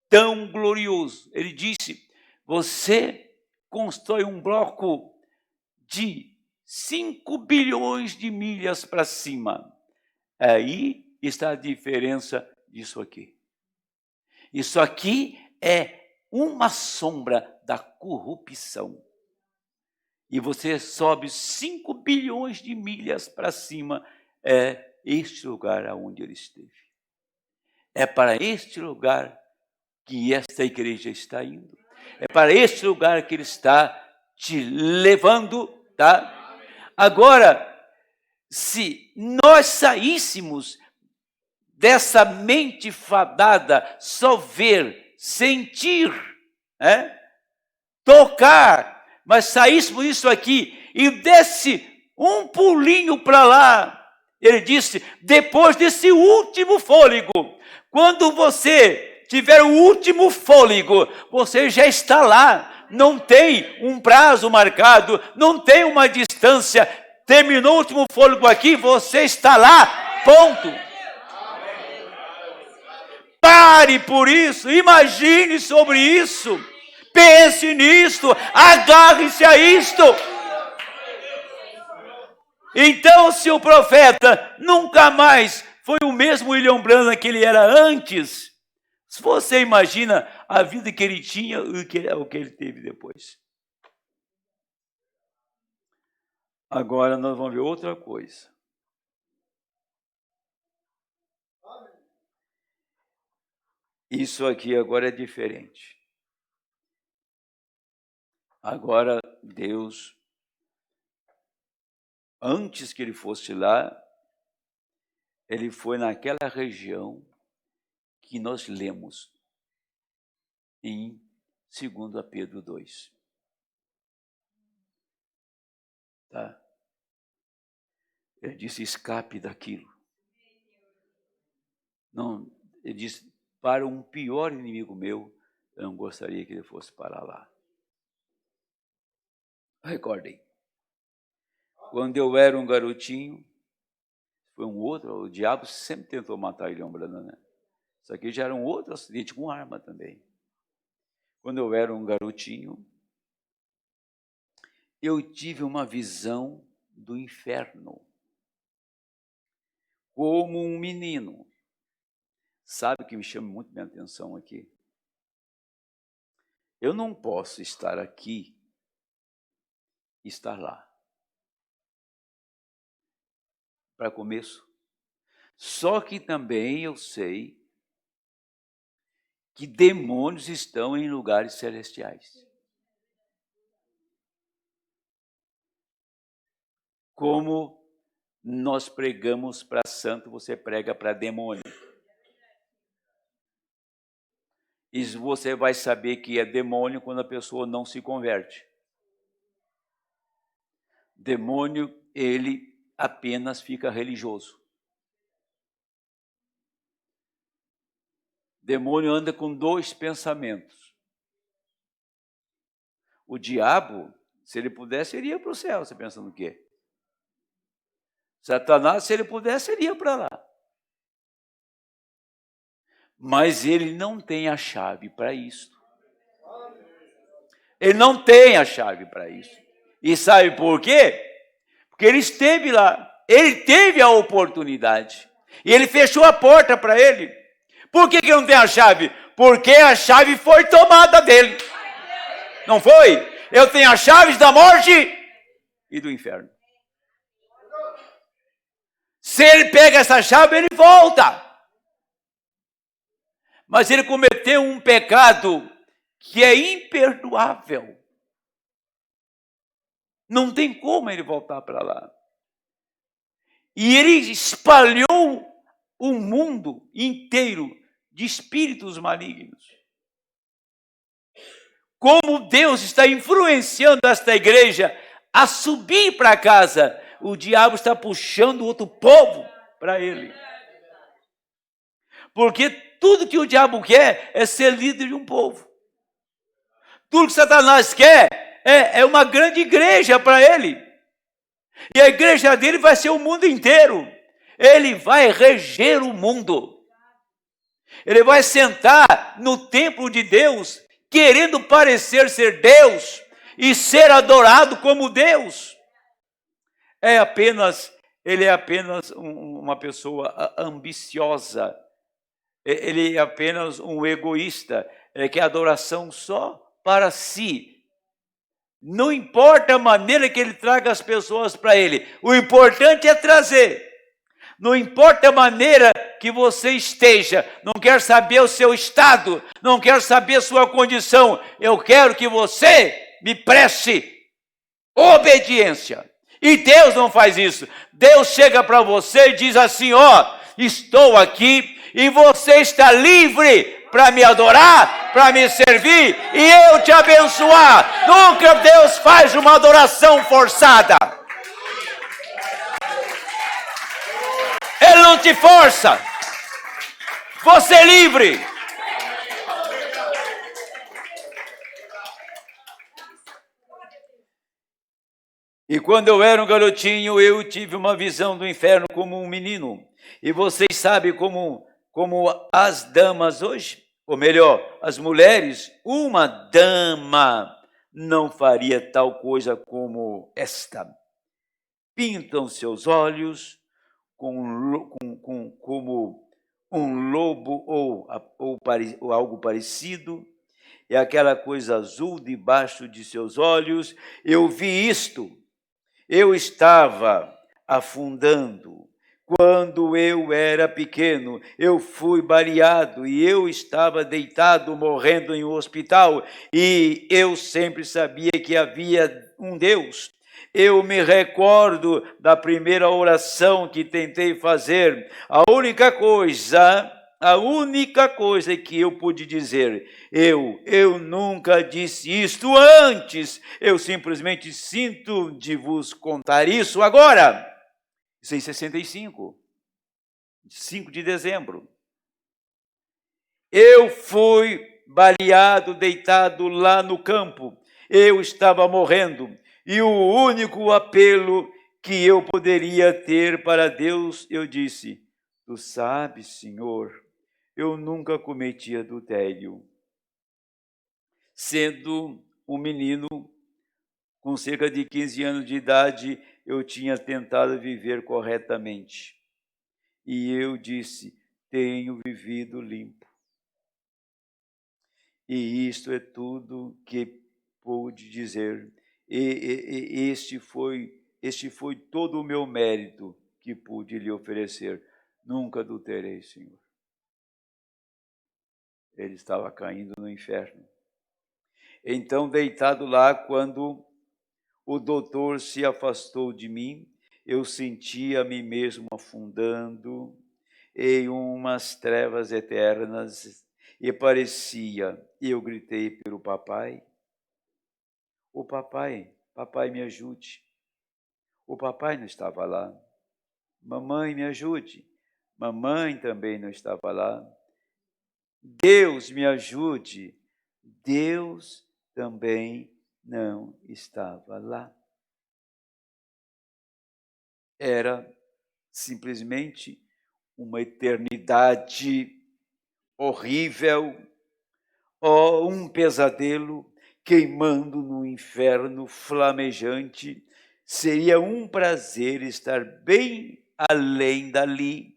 tão glorioso. Ele disse, você constrói um bloco de 5 bilhões de milhas para cima. Aí está a diferença disso aqui. Isso aqui é uma sombra da corrupção. E você sobe 5 bilhões de milhas para cima, é este lugar aonde ele esteve. É para este lugar que esta igreja está indo. É para este lugar que ele está te levando, tá? Agora, se nós saíssemos dessa mente fadada, só ver, sentir, tocar, mas saíssemos disso aqui e desse um pulinho para lá, ele disse, depois desse último fôlego, quando você tiver o último fôlego, você já está lá, não tem um prazo marcado, não tem uma distância, terminou o último fôlego aqui, você está lá, ponto. Pare por isso, imagine sobre isso, pense nisto, agarre-se a isto. Então, se o profeta nunca mais foi o mesmo William Branham que ele era antes, se você imagina a vida que ele tinha e o que ele teve depois. Agora nós vamos ver outra coisa. Isso aqui agora é diferente. Agora, Deus, antes que ele fosse lá, ele foi naquela região que nós lemos em 2 Pedro 2. Tá? Ele disse, escape daquilo. Não, ele disse, para um pior inimigo meu, eu não gostaria que ele fosse para lá. Recordem, quando eu era um garotinho, foi um outro, o diabo sempre tentou matar ele, lembrando, né? Isso aqui já era um outro acidente com arma também. Quando eu era um garotinho, eu tive uma visão do inferno. Como um menino. Sabe o que me chama muito minha atenção aqui? Eu não posso estar aqui e estar lá. Para começo. Só que também eu sei que demônios estão em lugares celestiais. Como nós pregamos para santo, você prega para demônio. E você vai saber que é demônio quando a pessoa não se converte. Demônio, ele apenas fica religioso. Demônio anda com dois pensamentos. O diabo, se ele pudesse, ele ia para o céu. Você pensa no quê? Satanás, se ele pudesse, ele ia para lá. Mas ele não tem a chave para isso. Ele não tem a chave para isso. E sabe por quê? Porque ele esteve lá. Ele teve a oportunidade. E ele fechou a porta para ele. Por que não tem a chave? Porque a chave foi tomada dele. Não foi? Eu tenho as chaves da morte e do inferno. Se ele pega essa chave, ele volta. Mas ele cometeu um pecado que é imperdoável. Não tem como ele voltar para lá. E ele espalhou o mundo inteiro de espíritos malignos. Como Deus está influenciando esta igreja a subir para casa, o diabo está puxando outro povo para ele. Porque tudo que o diabo quer é ser líder de um povo. Tudo que Satanás quer é uma grande igreja para ele. E a igreja dele vai ser o mundo inteiro. Ele vai reger o mundo. Ele vai sentar no templo de Deus, querendo parecer ser Deus e ser adorado como Deus. Ele é apenas uma pessoa ambiciosa. Ele é apenas um egoísta. Ele quer adoração só para si. Não importa a maneira que ele traga as pessoas para ele. O importante é trazer. Não importa a maneira que você esteja. Não quero saber o seu estado. Não quero saber a sua condição. Eu quero que você me preste obediência. E Deus não faz isso. Deus chega para você e diz assim, estou aqui e você está livre para me adorar, para me servir e eu te abençoar. Nunca Deus faz uma adoração forçada. Ele não te força. Você é livre. E quando eu era um garotinho, eu tive uma visão do inferno como um menino. E vocês sabem como as damas hoje, ou melhor, as mulheres, uma dama não faria tal coisa como esta. Pintam seus olhos como um lobo ou algo parecido, e aquela coisa azul debaixo de seus olhos. Eu vi isto. Eu estava afundando Quando eu era pequeno, eu fui baleado e eu estava deitado, morrendo em um hospital, e eu sempre sabia que havia um Deus. Eu me recordo da primeira oração que tentei fazer. A única coisa que eu pude dizer, eu nunca disse isto antes, eu simplesmente sinto de vos contar isso agora. Isso em 65, 5 de dezembro. Eu fui baleado, deitado lá no campo. Eu estava morrendo. E o único apelo que eu poderia ter para Deus, eu disse: Tu sabes, Senhor, eu nunca cometi adultério. Sendo um menino com cerca de 15 anos de idade, eu tinha tentado viver corretamente. E eu disse: tenho vivido limpo. E isto é tudo que pude dizer. Este foi todo o meu mérito que pude lhe oferecer. Nunca adulterei, Senhor. Ele estava caindo no inferno. Então, deitado lá, quando o doutor se afastou de mim, eu sentia a mim mesmo afundando em umas trevas eternas, e parecia, eu gritei pelo papai: o papai me ajude. O papai não estava lá. Mamãe, me ajude. Mamãe também não estava lá. Deus me ajude. Deus também não estava lá. Era simplesmente uma eternidade horrível, um pesadelo queimando no inferno flamejante. Seria um prazer estar bem além dali,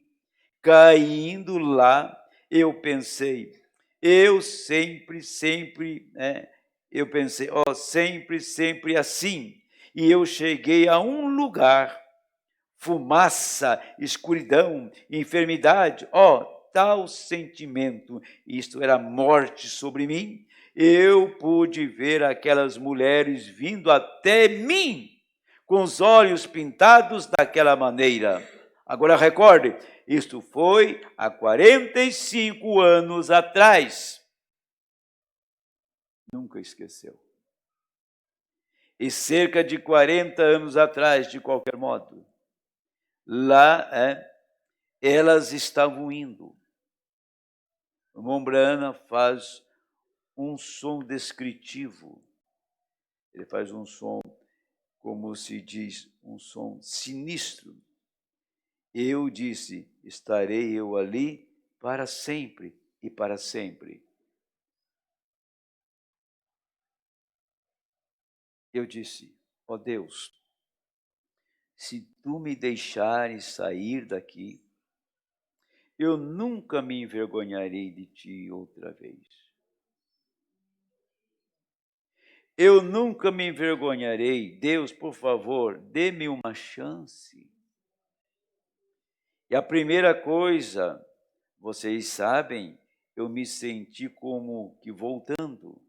caindo lá. Eu pensei, eu sempre, eu pensei, sempre assim. E eu cheguei a um lugar, fumaça, escuridão, enfermidade, tal sentimento, isto era morte sobre mim. Eu pude ver aquelas mulheres vindo até mim, com os olhos pintados daquela maneira. Agora recorde, isto foi há 45 anos atrás. Nunca esqueceu. E cerca de 40 anos atrás, de qualquer modo, lá elas estavam indo. O Mombrana faz um som descritivo. Ele faz um som, como se diz, um som sinistro. Eu disse: estarei eu ali para sempre e para sempre. Eu disse: ó Deus, se tu me deixares sair daqui, eu nunca me envergonharei de ti outra vez. Eu nunca me envergonharei. Deus, por favor, dê-me uma chance. E a primeira coisa, vocês sabem, eu me senti como que voltando.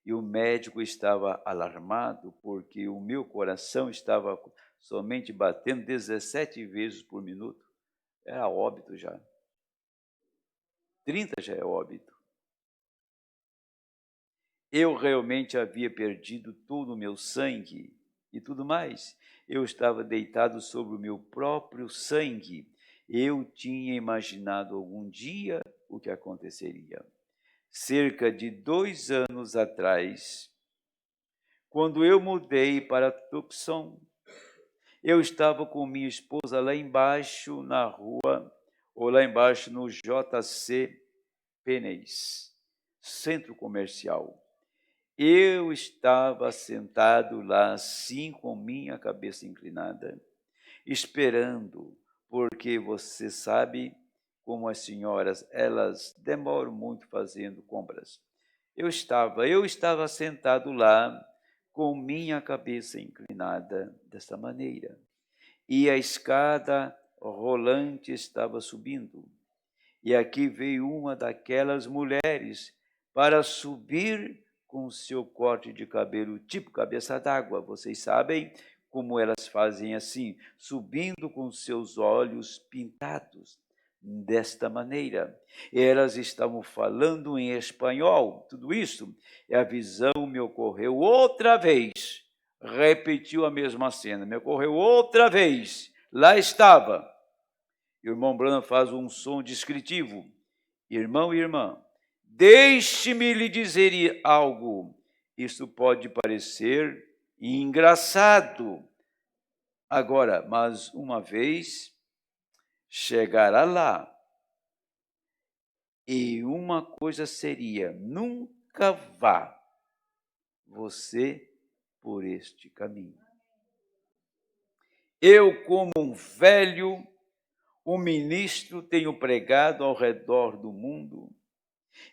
E o médico estava alarmado, porque o meu coração estava somente batendo 17 vezes por minuto. Era óbito já. 30 já é óbito. Eu realmente havia perdido todo o meu sangue e tudo mais. Eu estava deitado sobre o meu próprio sangue. Eu tinha imaginado algum dia o que aconteceria. Cerca de 2 anos atrás, quando eu mudei para Tucson, eu estava com minha esposa lá embaixo na rua, ou lá embaixo no JC Penney's, centro comercial. Eu estava sentado lá assim, com minha cabeça inclinada, esperando, porque você sabe como as senhoras, elas demoram muito fazendo compras. Eu estava sentado lá, com minha cabeça inclinada dessa maneira. E a escada, rolante estava subindo. E aqui veio uma daquelas mulheres para subir com seu corte de cabelo, tipo cabeça d'água. Vocês sabem como elas fazem assim, subindo com seus olhos pintados, desta maneira. Elas estavam falando em espanhol, tudo isso. E a visão me ocorreu outra vez. Repetiu a mesma cena, me ocorreu outra vez. Lá estava. E o irmão Branham faz um som descritivo. Irmão e irmã, deixe-me lhe dizer algo. Isso pode parecer engraçado. Agora, mas uma vez chegará lá. E uma coisa seria, nunca vá você por este caminho. Eu, como um velho, um ministro, tenho pregado ao redor do mundo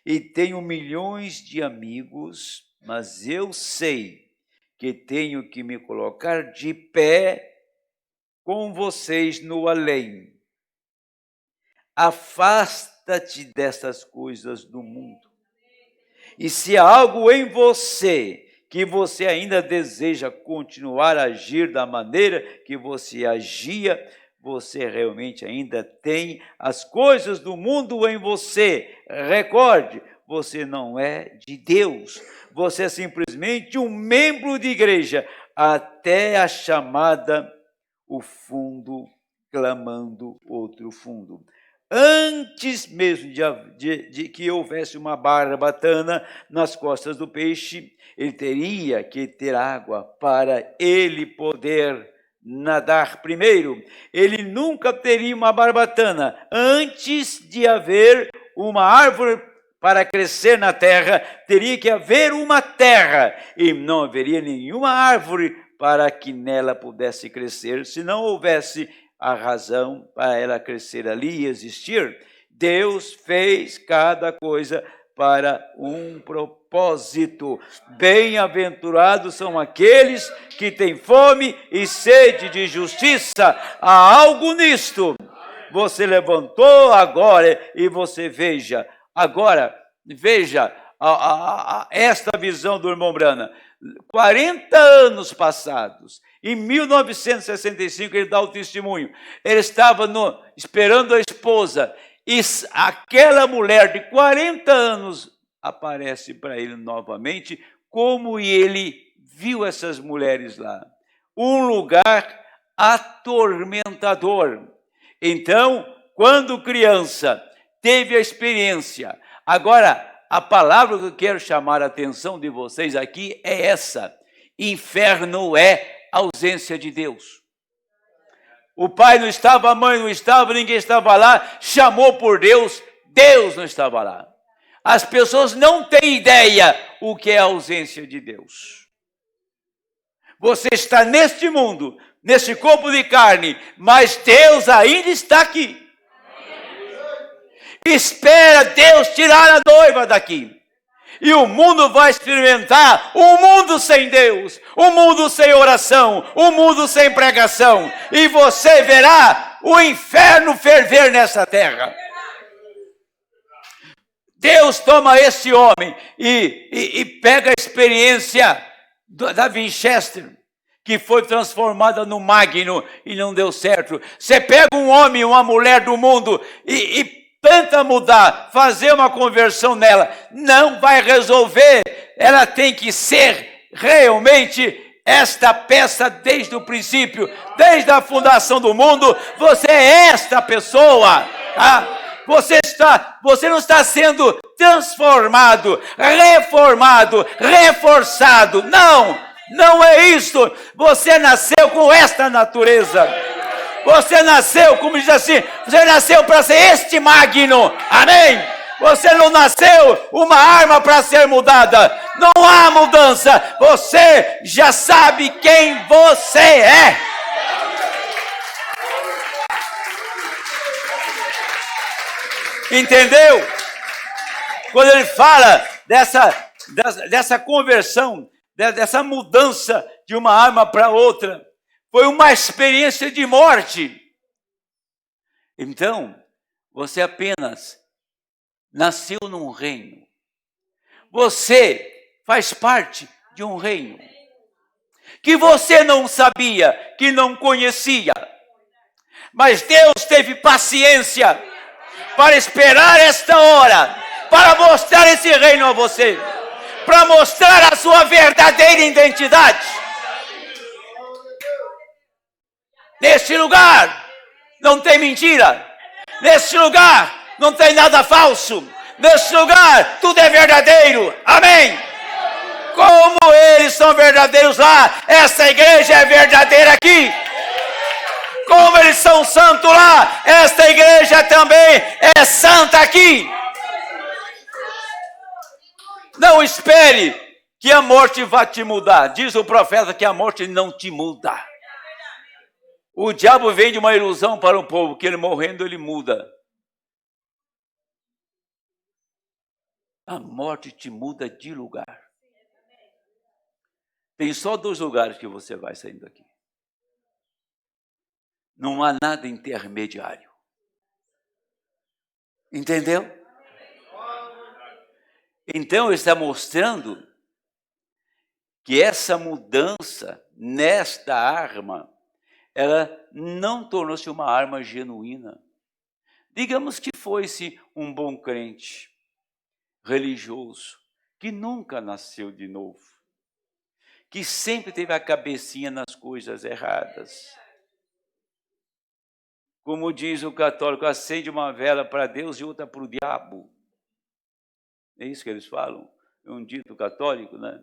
e tenho milhões de amigos, mas eu sei que tenho que me colocar de pé com vocês no além. Afasta-te dessas coisas do mundo. E se há algo em você que você ainda deseja continuar a agir da maneira que você agia, você realmente ainda tem as coisas do mundo em você. Recorde, você não é de Deus. Você é simplesmente um membro de igreja, até a chamada, o fundo, clamando outro fundo. Antes mesmo de que houvesse uma barbatana nas costas do peixe, ele teria que ter água para ele poder nadar primeiro. Ele nunca teria uma barbatana antes de haver uma árvore para crescer na terra. Teria que haver uma terra e não haveria nenhuma árvore para que nela pudesse crescer, se não houvesse a razão para ela crescer ali e existir. Deus fez cada coisa para um propósito. Bem-aventurados são aqueles que têm fome e sede de justiça. Há algo nisto. Você levantou agora e você veja. Agora, veja esta visão do irmão Branham. 40 anos passados, em 1965, ele dá o testemunho. Ele estava esperando a esposa, e aquela mulher de 40 anos aparece para ele novamente, como ele viu essas mulheres lá. Um lugar atormentador. Então, quando criança, teve a experiência. Agora, a palavra que eu quero chamar a atenção de vocês aqui é essa. Inferno é ausência de Deus. O pai não estava, a mãe não estava, ninguém estava lá, chamou por Deus, Deus não estava lá. As pessoas não têm ideia o que é a ausência de Deus. Você está neste mundo, nesse corpo de carne, mas Deus ainda está aqui. Espera Deus tirar a noiva daqui. E o mundo vai experimentar um mundo sem Deus, um mundo sem oração, um mundo sem pregação. E você verá o inferno ferver nessa terra. Deus toma esse homem e pega a experiência da Winchester, que foi transformada no Magno e não deu certo. Você pega um homem, uma mulher do mundo e tenta mudar, fazer uma conversão nela, não vai resolver. Ela tem que ser realmente esta peça desde o princípio, desde a fundação do mundo. Você é esta pessoa, tá? Você não está sendo transformado, reformado, reforçado. Não é isso. Você nasceu com esta natureza. Você nasceu, como diz assim, você nasceu para ser este magno. Amém? Você não nasceu uma arma para ser mudada. Não há mudança. Você já sabe quem você é. Entendeu? Quando ele fala dessa conversão, dessa mudança de uma arma para outra, foi uma experiência de morte. Então, você apenas nasceu num reino. Você faz parte de um reino que você não sabia, que não conhecia. Mas Deus teve paciência para esperar esta hora, para mostrar esse reino a você, para mostrar a sua verdadeira identidade. Neste lugar não tem mentira. Neste lugar não tem nada falso. Neste lugar tudo é verdadeiro. Amém. Como eles são verdadeiros lá, essa igreja é verdadeira aqui. Como eles são santos lá, esta igreja também é santa aqui. Não espere que a morte vá te mudar. Diz o profeta que a morte não te muda. O diabo vende uma ilusão para o povo, que ele morrendo ele muda. A morte te muda de lugar. Tem só 2 lugares que você vai saindo daqui. Não há nada intermediário. Entendeu? Então está mostrando que essa mudança nesta arma, ela não tornou-se uma arma genuína. Digamos que fosse um bom crente, religioso, que nunca nasceu de novo, que sempre teve a cabecinha nas coisas erradas. Como diz o católico, acende uma vela para Deus e outra para o diabo. É isso que eles falam, é um dito católico, né?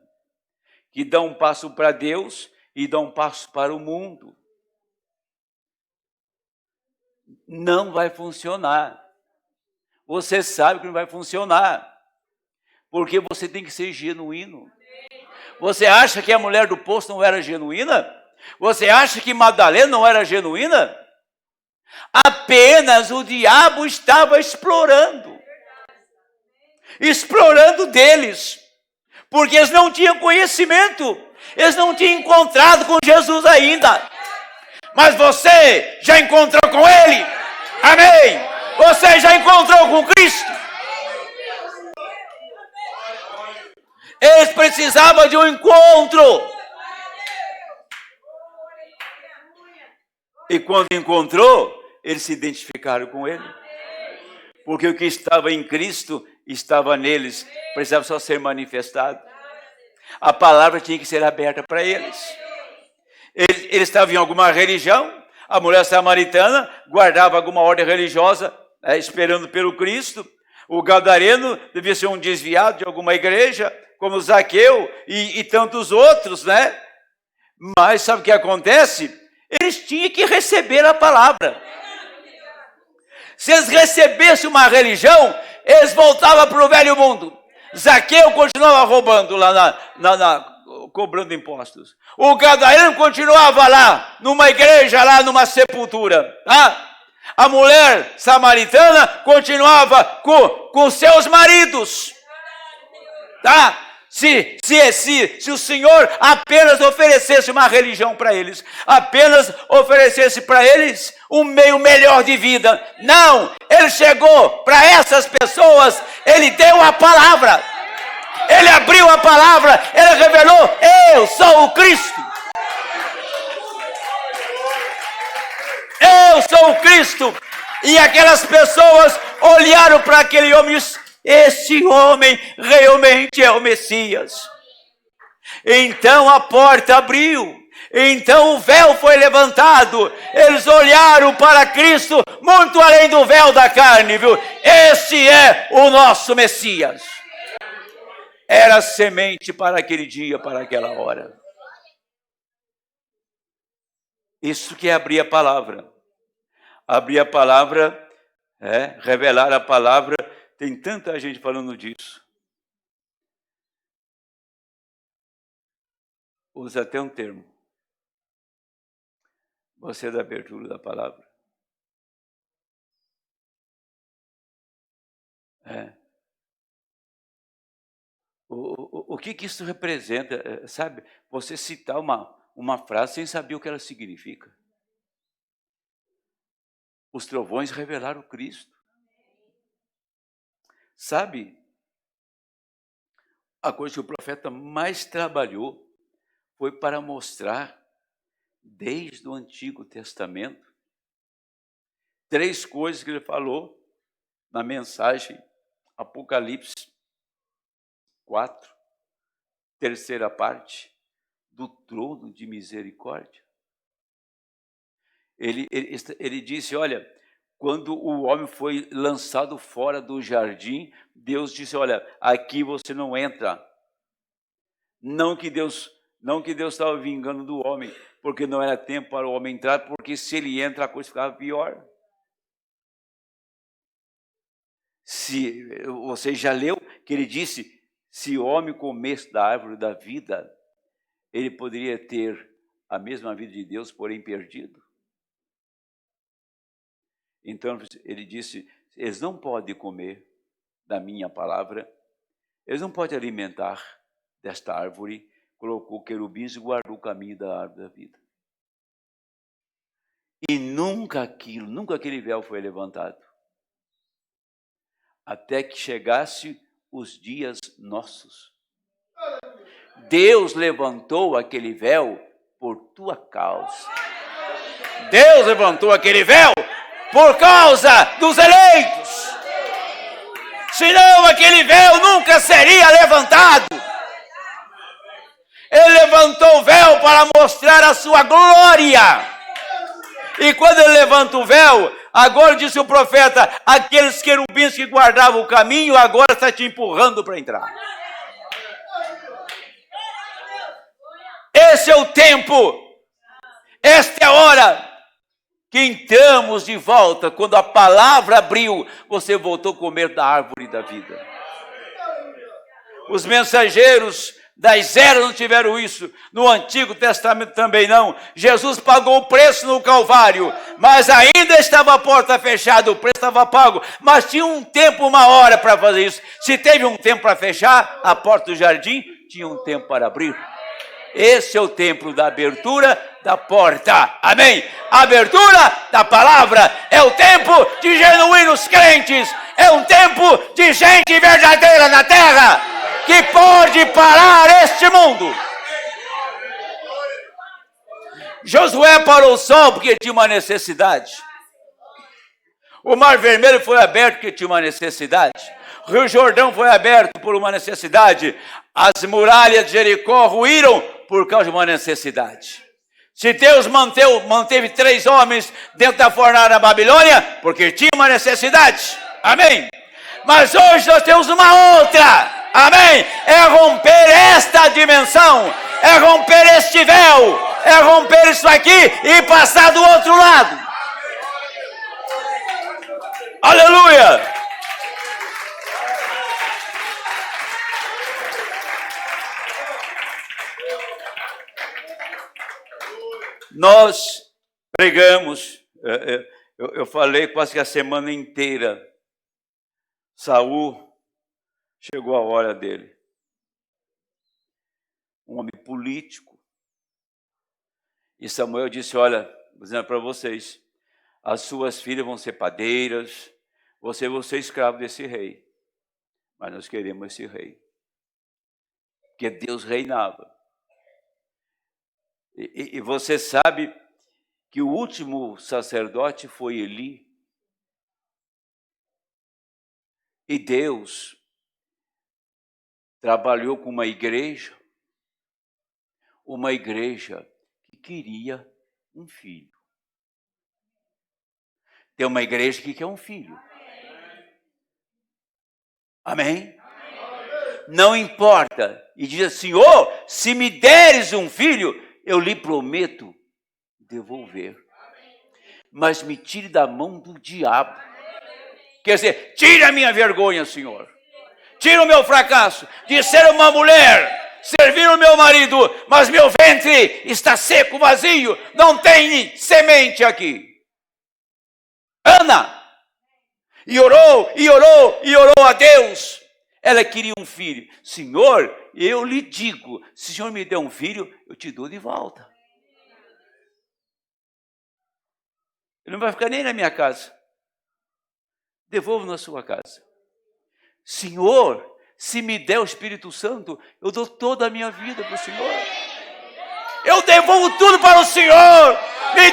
Que dá um passo para Deus e dá um passo para o mundo. Não vai funcionar. Você sabe que não vai funcionar. Porque você tem que ser genuíno. Você acha que a mulher do poço não era genuína? Você acha que Madalena não era genuína? Apenas o diabo estava explorando deles, porque eles não tinham conhecimento, eles não tinham encontrado com Jesus ainda. Mas você já encontrou com Ele, amém? Você já encontrou com Cristo. Eles precisavam de um encontro. E quando encontrou, eles se identificaram com Ele. Porque o que estava em Cristo estava neles, precisava só ser manifestado. A palavra tinha que ser aberta para eles. Eles estavam em alguma religião, a mulher samaritana guardava alguma ordem religiosa, esperando pelo Cristo. O gadareno devia ser um desviado de alguma igreja, como Zaqueu e tantos outros, né? Mas sabe o que acontece? Eles tinham que receber a palavra. Se eles recebessem uma religião, eles voltavam para o velho mundo. Zaqueu continuava roubando lá cobrando impostos. O gadareno continuava lá, numa igreja, lá numa sepultura. Tá? A mulher samaritana continuava com seus maridos. Tá? Se o Senhor apenas oferecesse uma religião para eles, apenas oferecesse para eles um meio melhor de vida. Não, Ele chegou para essas pessoas, Ele deu a palavra, Ele abriu a palavra, Ele revelou: eu sou o Cristo. Eu sou o Cristo. E aquelas pessoas olharam para aquele homem e disseram: este homem realmente é o Messias. Então a porta abriu, então o véu foi levantado, eles olharam para Cristo muito além do véu da carne, viu? Este é o nosso Messias. Era semente para aquele dia, para aquela hora. Isso que é abrir a palavra. Abrir a palavra, revelar a palavra. Tem tanta gente falando disso. Usa até um termo. Você é da abertura da palavra. O que isso representa? Sabe, você citar uma frase sem saber o que ela significa. os trovões revelaram Cristo. Sabe, a coisa que o profeta mais trabalhou foi para mostrar, desde o Antigo Testamento, 3 coisas que ele falou na mensagem Apocalipse 4, terceira parte, do trono de misericórdia. Ele disse, olha, quando o homem foi lançado fora do jardim, Deus disse, olha, aqui você não entra. Não que Deus estava vingando do homem, porque não era tempo para o homem entrar, porque se ele entra, a coisa ficava pior. Se você já leu que ele disse, se o homem comesse da árvore da vida, ele poderia ter a mesma vida de Deus, porém perdido. Então ele disse, eles não podem comer da minha palavra, eles não podem alimentar desta árvore. Colocou querubins e guardou o caminho da árvore da vida. E nunca aquele véu foi levantado. Até que chegasse os dias nossos. Deus levantou aquele véu por tua causa. Deus levantou aquele véu por causa dos eleitos. Senão aquele véu nunca seria levantado. Ele levantou o véu para mostrar a sua glória. E quando ele levanta o véu, agora disse o profeta, aqueles querubins que guardavam o caminho, agora está te empurrando para entrar. Esse é o tempo. Esta é a hora que entramos de volta. Quando a palavra abriu, você voltou a comer da árvore da vida. Os mensageiros das eras não tiveram isso, no Antigo Testamento também não. Jesus pagou o preço no Calvário, mas ainda estava a porta fechada, o preço estava pago, mas tinha um tempo, uma hora para fazer isso. Se teve um tempo para fechar a porta do jardim, tinha um tempo para abrir. Esse é o tempo da abertura da porta, amém? A abertura da palavra é o tempo de genuínos crentes, é um tempo de gente verdadeira na terra, que pode parar este mundo. Josué parou o sol porque tinha uma necessidade. O Mar Vermelho foi aberto porque tinha uma necessidade. O Rio Jordão foi aberto por uma necessidade. As muralhas de Jericó ruíram por causa de uma necessidade. Se Deus manteve 3 homens dentro da fornalha da Babilônia, porque tinha uma necessidade. Amém? Mas hoje nós temos uma outra. Amém? É romper esta dimensão, é romper este véu, é romper isso aqui e passar do outro lado. Aleluia! Nós pregamos, eu falei quase que a semana inteira, Saul, chegou a hora dele. Um homem político. E Samuel disse, olha, vou dizer para vocês, as suas filhas vão ser padeiras, você vai ser escravo desse rei. Mas nós queremos esse rei. Porque Deus reinava. E você sabe que o último sacerdote foi Eli. E Deus trabalhou com uma igreja que queria um filho. Tem uma igreja que quer um filho. Amém? Não importa. E diz assim, se me deres um filho, eu lhe prometo devolver. Mas me tire da mão do diabo. Quer dizer, tire a minha vergonha, Senhor. Tira o meu fracasso de ser uma mulher, servir o meu marido, mas meu ventre está seco, vazio, não tem semente aqui. Ana, e orou a Deus. Ela queria um filho. Senhor, eu lhe digo, se o Senhor me der um filho, eu te dou de volta. Ele não vai ficar nem na minha casa. Devolvo na sua casa. Senhor, se me der o Espírito Santo, eu dou toda a minha vida para o Senhor. Eu devolvo tudo para o Senhor. Me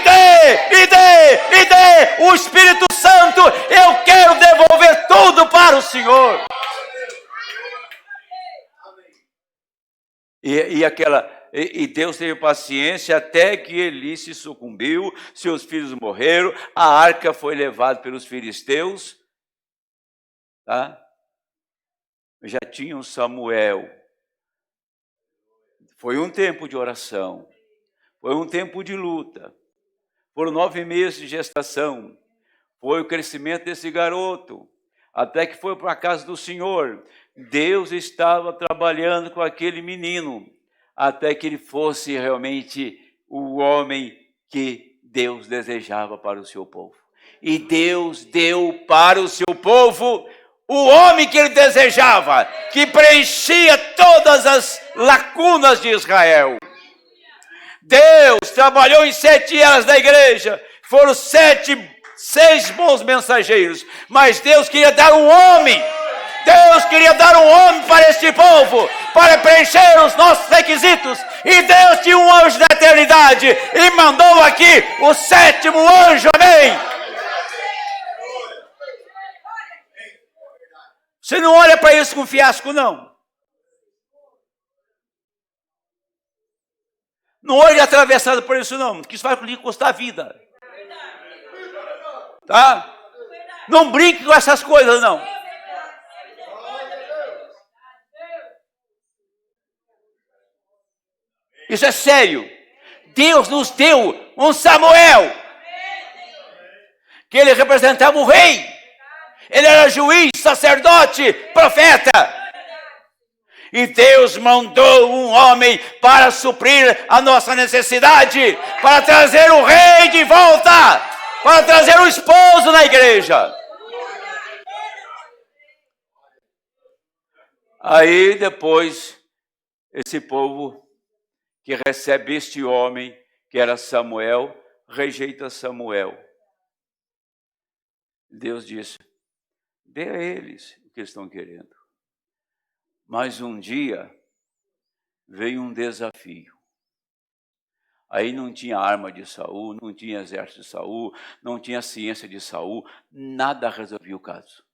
dê o Espírito Santo. Eu quero devolver tudo para o Senhor. E Deus teve paciência até que Eli se sucumbiu, seus filhos morreram, a arca foi levada pelos filisteus, tá? Já tinha um Samuel. Foi um tempo de oração, foi um tempo de luta, foram 9 meses de gestação, foi o crescimento desse garoto, até que foi para a casa do Senhor. Deus estava trabalhando com aquele menino, até que ele fosse realmente o homem que Deus desejava para o seu povo. E Deus deu para o seu povo o homem que ele desejava, que preenchia todas as lacunas de Israel. Deus trabalhou em 7 eras da igreja, foram 6 bons mensageiros, mas Deus queria dar um homem. Deus queria dar um homem para este povo, para preencher os nossos requisitos. E Deus tinha um anjo da eternidade e mandou aqui o 7º anjo, amém? Você não olha para isso com fiasco, não. Não olhe atravessado por isso, não, que isso vai lhe custar a vida. Tá? Não brinque com essas coisas, não. Isso é sério. Deus nos deu um Samuel, que ele representava o rei. Ele era juiz, sacerdote, profeta. E Deus mandou um homem para suprir a nossa necessidade, para trazer o rei de volta, para trazer o esposo na igreja. Aí depois, esse povo que recebe este homem, que era Samuel, rejeita Samuel. Deus disse: dê a eles o que eles estão querendo. Mas um dia veio um desafio. Aí não tinha arma de Saul, não tinha exército de Saul, não tinha ciência de Saul, nada resolvia o caso.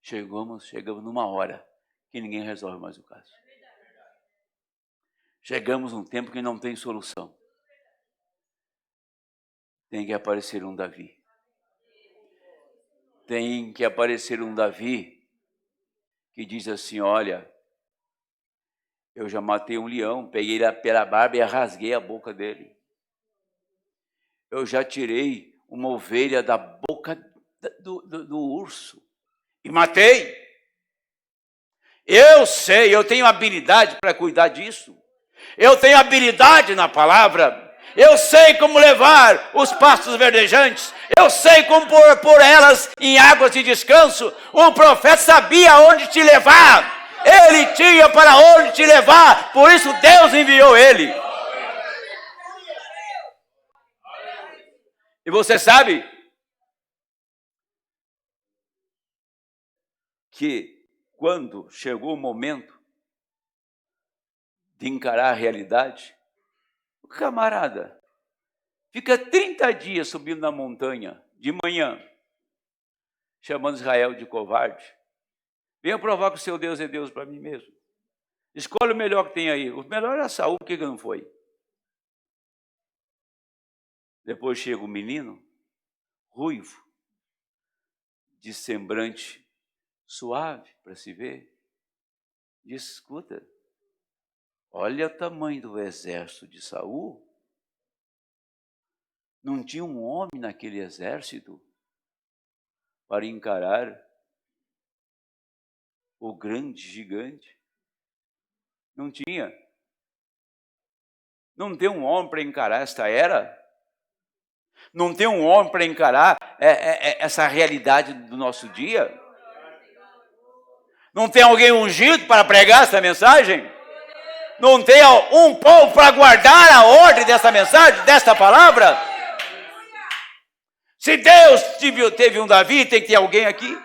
Chegamos numa hora que ninguém resolve mais o caso. Chegamos num tempo que não tem solução. Tem que aparecer um Davi. Tem que aparecer um Davi que diz assim: olha, eu já matei um leão, peguei ele pela barba e rasguei a boca dele. Eu já tirei uma ovelha da boca do urso e matei. Eu sei, eu tenho habilidade para cuidar disso. Eu tenho habilidade na palavra. Eu sei como levar os pastos verdejantes. Eu sei como pôr elas em águas de descanso. O profeta sabia onde te levar. Ele tinha para onde te levar. Por isso Deus enviou ele. E você sabe que quando chegou o momento de encarar a realidade, o camarada fica 30 dias subindo na montanha, de manhã, chamando Israel de covarde. Venha provar que o seu Deus é Deus para mim mesmo. Escolhe o melhor que tem aí. O melhor era Saul, por que não foi? Depois chega o menino, ruivo, de semblante suave para se ver. Diz: escuta, olha o tamanho do exército de Saul. Não tinha um homem naquele exército para encarar o grande gigante. Não tinha. Não tem um homem para encarar esta era. Não tem um homem para encarar essa realidade do nosso dia. Não tem alguém ungido para pregar essa mensagem. Não tem um povo para guardar a ordem dessa mensagem, desta palavra. Se Deus teve um Davi, tem que ter alguém aqui.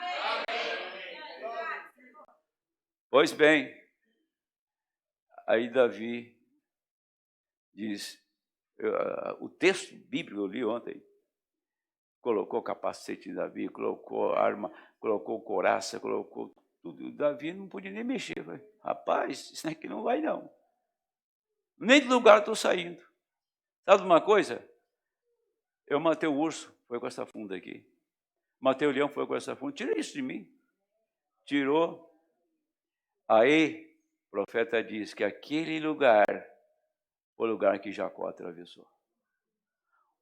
Pois bem, aí Davi diz, o texto bíblico eu li ontem, colocou o capacete de Davi, colocou arma, colocou couraça, colocou tudo. Davi não podia nem mexer. Falei, rapaz, isso aqui não vai não. Nem do lugar eu estou saindo. Sabe uma coisa? Eu matei o urso, foi com essa funda aqui. Matei o leão, foi com essa funda. Tira isso de mim. Tirou. Aí, o profeta diz que aquele lugar foi o lugar que Jacó atravessou.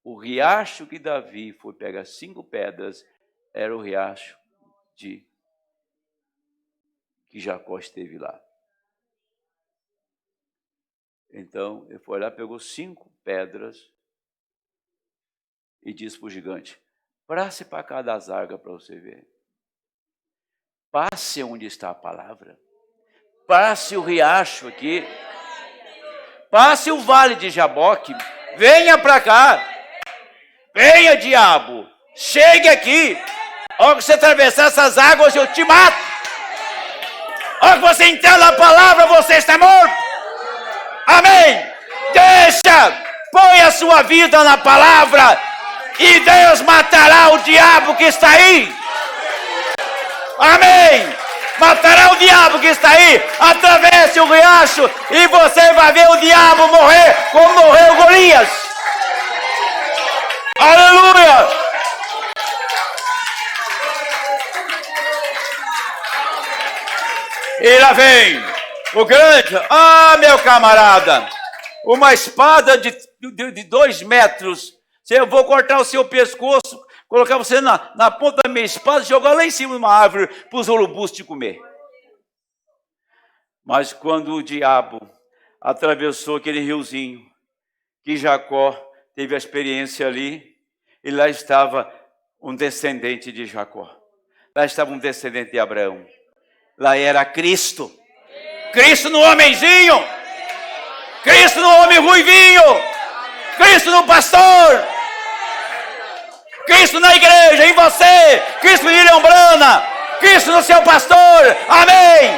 O riacho que Davi foi pegar 5 pedras era o riacho que Jacó esteve lá. Então, ele foi lá, pegou 5 pedras e disse para o gigante, passe para cá da zarga para você ver. Passe onde está a palavra. Passe o riacho aqui. Passe o vale de Jaboque. Venha para cá. Venha, diabo. Chegue aqui. Ao que você atravessar essas águas, eu te mato. Ao que você entrar na palavra, você está morto. Amém. Põe a sua vida na palavra e Deus matará o diabo que está aí. Amém. Matará o diabo que está aí. Atravesse o riacho e você vai ver o diabo morrer como morreu Golias. Aleluia. E lá vem o grande, meu camarada, uma espada de 2 metros. Eu vou cortar o seu pescoço, colocar você na ponta da minha espada e jogar lá em cima de uma árvore para os urubus te comer. Mas quando o diabo atravessou aquele riozinho, que Jacó teve a experiência ali, e lá estava um descendente de Jacó. Lá estava um descendente de Abraão. Lá era Cristo. Cristo no homenzinho. Cristo no homem ruivinho. Cristo no pastor. Cristo na igreja, em você. Cristo em Ilha Umbrana. Cristo no seu pastor. Amém.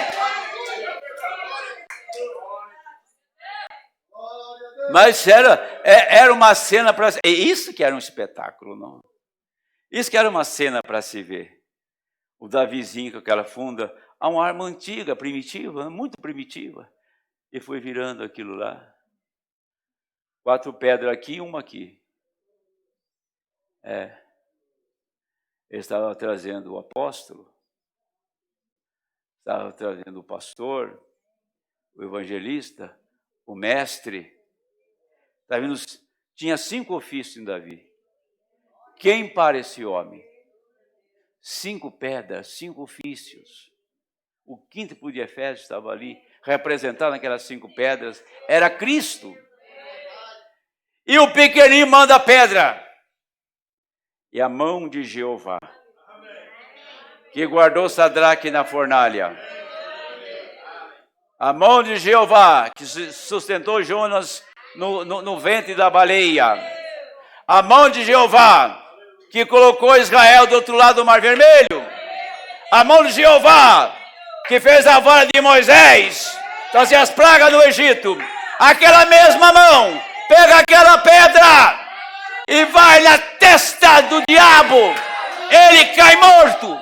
Mas era uma cena para... Isso que era um espetáculo, não? Isso que era uma cena para se ver. O Davizinho com aquela funda, a uma arma antiga, primitiva, muito primitiva. E foi virando aquilo lá. 4 pedras aqui e uma aqui. Ele estava trazendo o apóstolo, estava trazendo o pastor, o evangelista, o mestre. Tinha 5 ofícios em Davi. Quem para esse homem? 5 pedras, 5 ofícios. O quíntuple de Efésios estava ali, representado naquelas 5 pedras. Era Cristo. E o pequenininho manda a pedra. E a mão de Jeová, que guardou Sadraque na fornalha. A mão de Jeová, que sustentou Jonas no ventre da baleia. A mão de Jeová, que colocou Israel do outro lado do Mar Vermelho. A mão de Jeová, que fez a vara de Moisés, trazer as pragas no Egito. Aquela mesma mão, pega aquela pedra e vai na testa do diabo. Ele cai morto.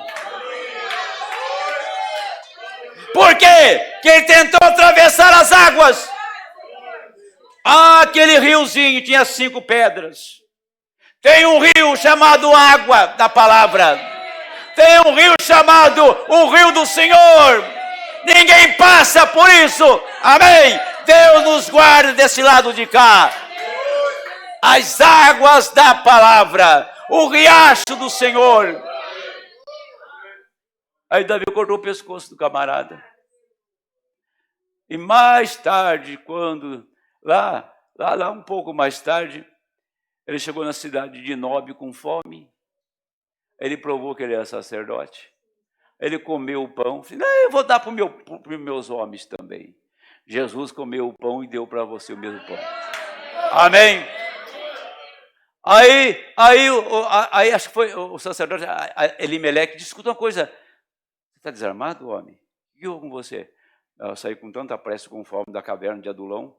Por quê? Porque ele tentou atravessar as águas. Aquele riozinho tinha 5 pedras. Tem um rio chamado água da palavra. Tem um rio chamado o rio do Senhor. Ninguém passa por isso. Amém? Deus nos guarde desse lado de cá. As águas da palavra. O riacho do Senhor. Aí Davi cortou o pescoço do camarada. E mais tarde, quando... Lá um pouco mais tarde, ele chegou na cidade de Nob com fome. Ele provou que ele era sacerdote. Ele comeu o pão. Falei, eu vou dar para os meus homens também. Jesus comeu o pão e deu para você o mesmo pão. Amém? Aí acho que foi o sacerdote Elimeleque disse: escuta uma coisa, você está desarmado, homem? O que houve com você? Eu saí com tanta pressa com fome da caverna de Adulão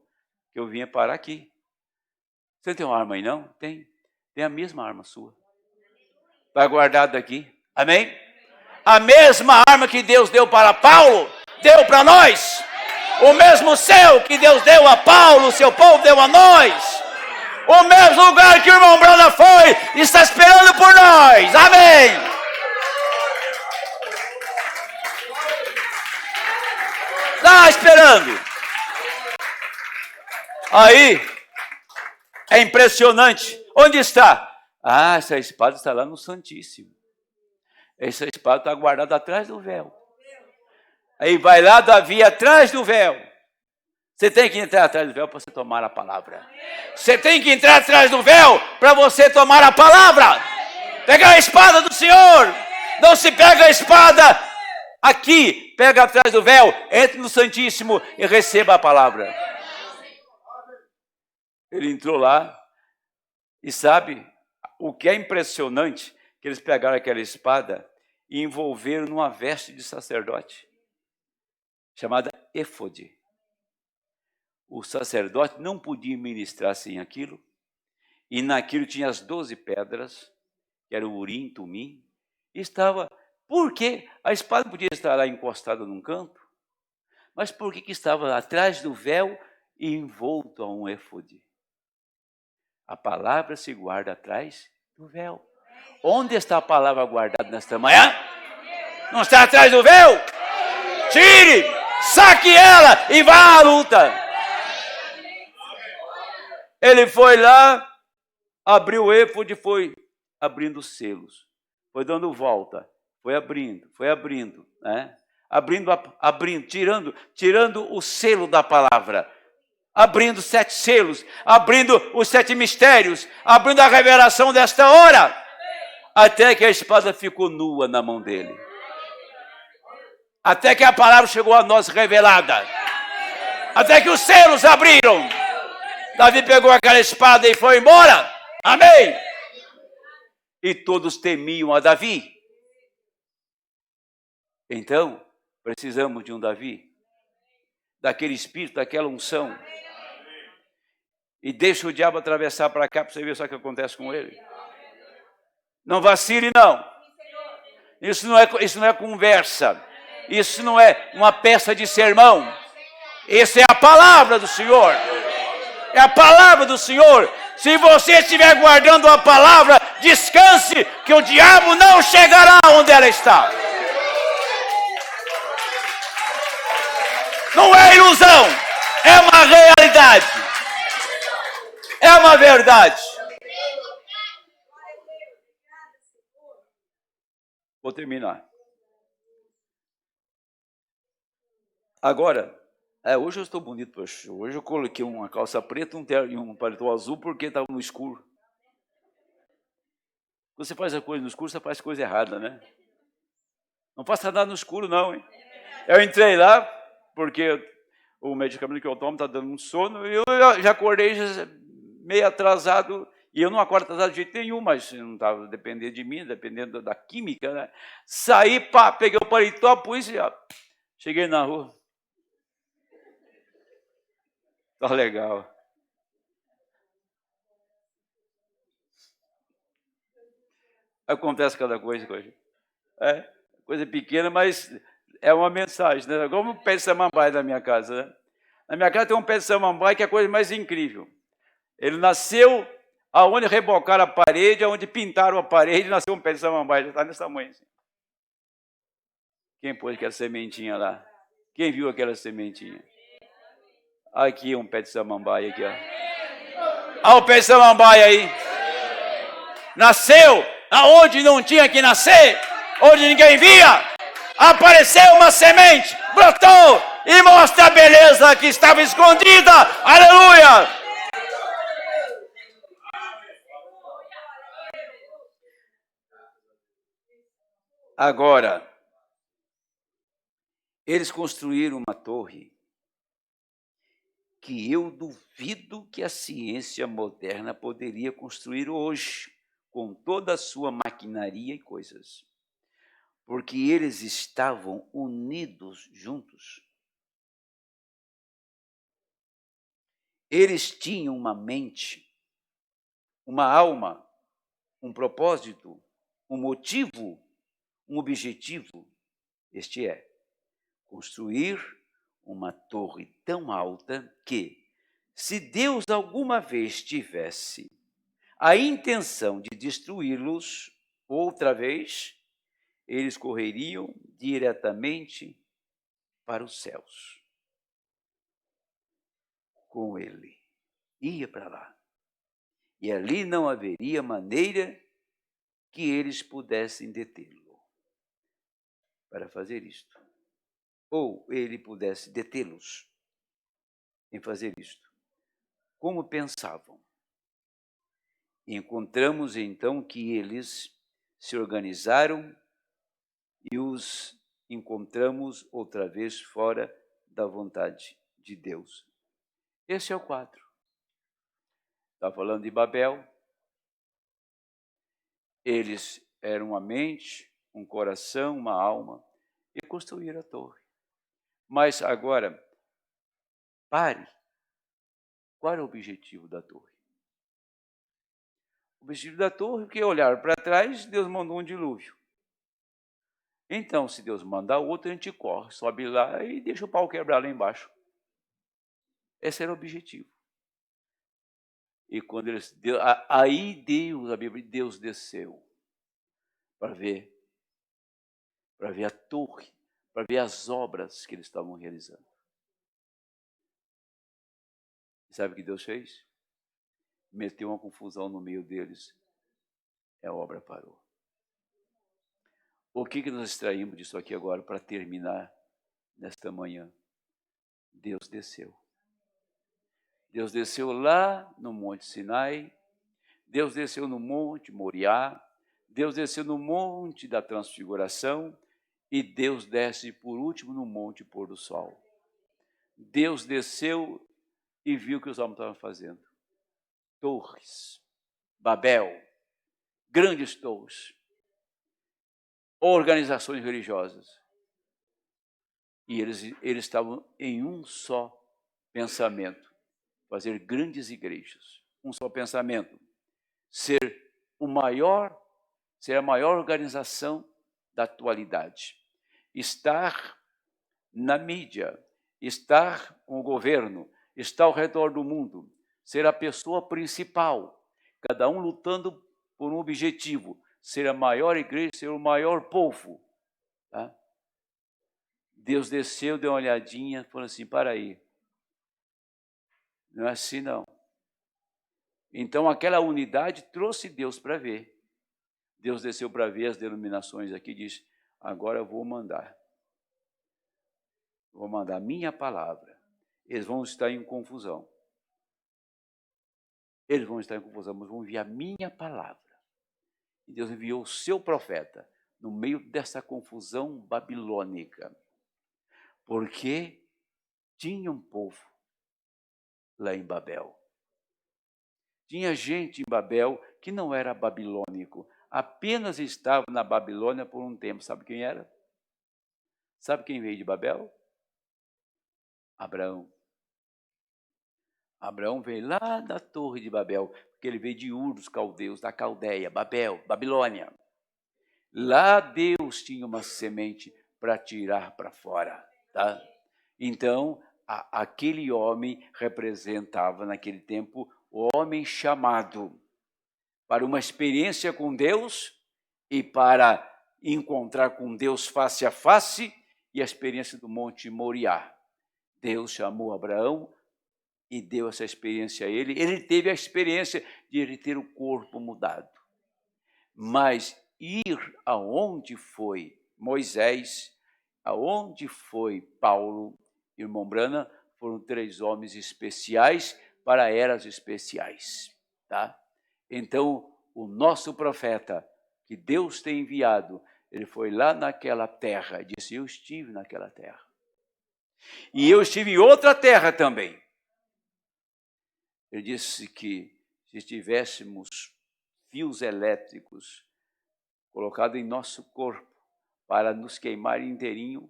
que eu vinha parar aqui. Você não tem uma arma aí, não? Tem. Tem a mesma arma sua. Está guardado aqui. Amém? A mesma arma que Deus deu para Paulo, deu para nós. O mesmo céu que Deus deu a Paulo, seu povo deu a nós. O mesmo lugar que o irmão Brana foi, está esperando por nós. Amém. Está esperando. Aí, é impressionante. Onde está? Ah, essa espada está lá no Santíssimo. Essa espada está guardada atrás do véu. Aí vai lá Davi atrás do véu. Você tem que entrar atrás do véu para você tomar a palavra. Você tem que entrar atrás do véu para você tomar a palavra. Pegar a espada do Senhor. Não se pega a espada aqui. Pega atrás do véu, entre no Santíssimo e receba a palavra. Ele entrou lá e sabe o que é impressionante? Que eles pegaram aquela espada e envolveram numa veste de sacerdote, chamada éfode. O sacerdote não podia ministrar sem aquilo, e naquilo tinha as 12 pedras, que era o Urim, Tumim, e estava... Por quê? A espada podia estar lá encostada num canto, mas por que estava atrás do véu e envolto a um éfode? A palavra se guarda atrás do véu. Onde está a palavra guardada nesta manhã? Não está atrás do véu? Tire, saque ela e vá à luta. Ele foi lá, abriu o éfode, foi abrindo os selos, foi dando volta, foi abrindo, né? Abrindo, tirando o selo da palavra, abrindo 7 selos, abrindo os 7 mistérios, abrindo a revelação desta hora, até que a espada ficou nua na mão dele. Até que a palavra chegou a nós revelada. Até que os selos abriram. Davi pegou aquela espada e foi embora. Amém? E todos temiam a Davi. Então, precisamos de um Davi, daquele espírito, daquela unção. E deixa o diabo atravessar para cá para você ver só o que acontece com ele. Não vacile, não. Isso não é conversa. Isso não é uma peça de sermão. Isso é a palavra do Senhor. É a palavra do Senhor. Se você estiver guardando a palavra, descanse, que o diabo não chegará onde ela está. Não é ilusão, é uma realidade. É uma verdade. Vou terminar. Agora, hoje eu estou bonito. Hoje eu coloquei uma calça preta e um paletó azul porque estava no escuro. Quando você faz a coisa no escuro, você faz coisa errada, né? Não faça nada no escuro, não, hein? Eu entrei lá porque o medicamento que eu tomo está dando um sono e eu já acordei meio atrasado. E eu não acordo atrasado de jeito nenhum, mas não estava dependendo de mim, dependendo da química, né? Saí, pá, peguei o paletó, pus e cheguei na rua. Tá legal. Acontece cada coisa hoje. É coisa pequena, mas é uma mensagem, né? Como o pé de samambaia da minha casa, né? Na minha casa tem um pé de samambaia que é a coisa mais incrível. Ele nasceu aonde rebocaram a parede, aonde pintaram a parede, nasceu um pé de samambaia, já está nesse tamanho. Assim. Quem pôs aquela sementinha lá? Quem viu aquela sementinha? Aqui um pé de samambaia aqui, ó. Olha o pé de samambaia aí. Nasceu aonde não tinha que nascer, onde ninguém via. Apareceu uma semente, brotou e mostra a beleza que estava escondida. Aleluia! Agora, eles construíram uma torre que eu duvido que a ciência moderna poderia construir hoje, com toda a sua maquinaria e coisas. Porque eles estavam unidos juntos. Eles tinham uma mente, uma alma, um propósito, um motivo, um objetivo. Este é construir uma torre tão alta que, se Deus alguma vez tivesse a intenção de destruí-los outra vez, eles correriam diretamente para os céus com ele. Ia para lá. E ali não haveria maneira que eles pudessem detê-lo para fazer isto. Ou ele pudesse detê-los em fazer isto. Como pensavam? Encontramos então que eles se organizaram e os encontramos outra vez fora da vontade de Deus. Esse é o quadro. Está falando de Babel. Eles eram uma mente, um coração, uma alma, e construíram a torre. Mas agora, pare. Qual era o objetivo da torre? O objetivo da torre é que olharam para trás, Deus mandou um dilúvio. Então, se Deus mandar outro, a gente corre, sobe lá e deixa o pau quebrar lá embaixo. Esse era o objetivo. E quando eles, aí Deus, a Bíblia, Deus desceu para ver a torre, para ver as obras que eles estavam realizando. Sabe o que Deus fez? Meteu uma confusão no meio deles. A obra parou. O que nós extraímos disso aqui agora para terminar nesta manhã? Deus desceu. Deus desceu lá no Monte Sinai, Deus desceu no Monte Moriá, Deus desceu no Monte da Transfiguração e Deus desce por último no Monte Pôr do Sol. Deus desceu e viu o que os homens estavam fazendo. Torres, Babel, grandes torres, organizações religiosas. E eles estavam em um só pensamento, fazer grandes igrejas. Um só pensamento, ser a maior organização da atualidade. Estar na mídia, estar com o governo, estar ao redor do mundo, ser a pessoa principal, cada um lutando por um objetivo, ser a maior igreja, ser o maior povo. Tá? Deus desceu, deu uma olhadinha, falou assim, para aí. Não é assim, não. Então, aquela unidade trouxe Deus para ver. Deus desceu para ver as denominações aqui e disse, agora eu vou mandar. Vou mandar a minha palavra. Eles vão estar em confusão. Eles vão estar em confusão, mas vão enviar a minha palavra. E Deus enviou o seu profeta no meio dessa confusão babilônica. Porque tinha um povo lá em Babel. Tinha gente em Babel que não era babilônico, apenas estava na Babilônia por um tempo. Sabe quem era? Sabe quem veio de Babel? Abraão. Abraão veio lá da Torre de Babel, porque ele veio de Ur dos caldeus, da Caldeia, Babel, Babilônia. Lá Deus tinha uma semente para tirar para fora. Tá? Então, aquele homem representava naquele tempo o homem chamado para uma experiência com Deus e para encontrar com Deus face a face e a experiência do Monte Moriá. Deus chamou Abraão e deu essa experiência a ele. Ele teve a experiência de ele ter o corpo mudado. Mas ir aonde foi Moisés, aonde foi Paulo, irmão Brana, foram 3 homens especiais para eras especiais. Tá? Então, o nosso profeta, que Deus tem enviado, ele foi lá naquela terra e disse, eu estive naquela terra. E eu estive em outra terra também. Ele disse que se tivéssemos fios elétricos colocados em nosso corpo para nos queimar inteirinho,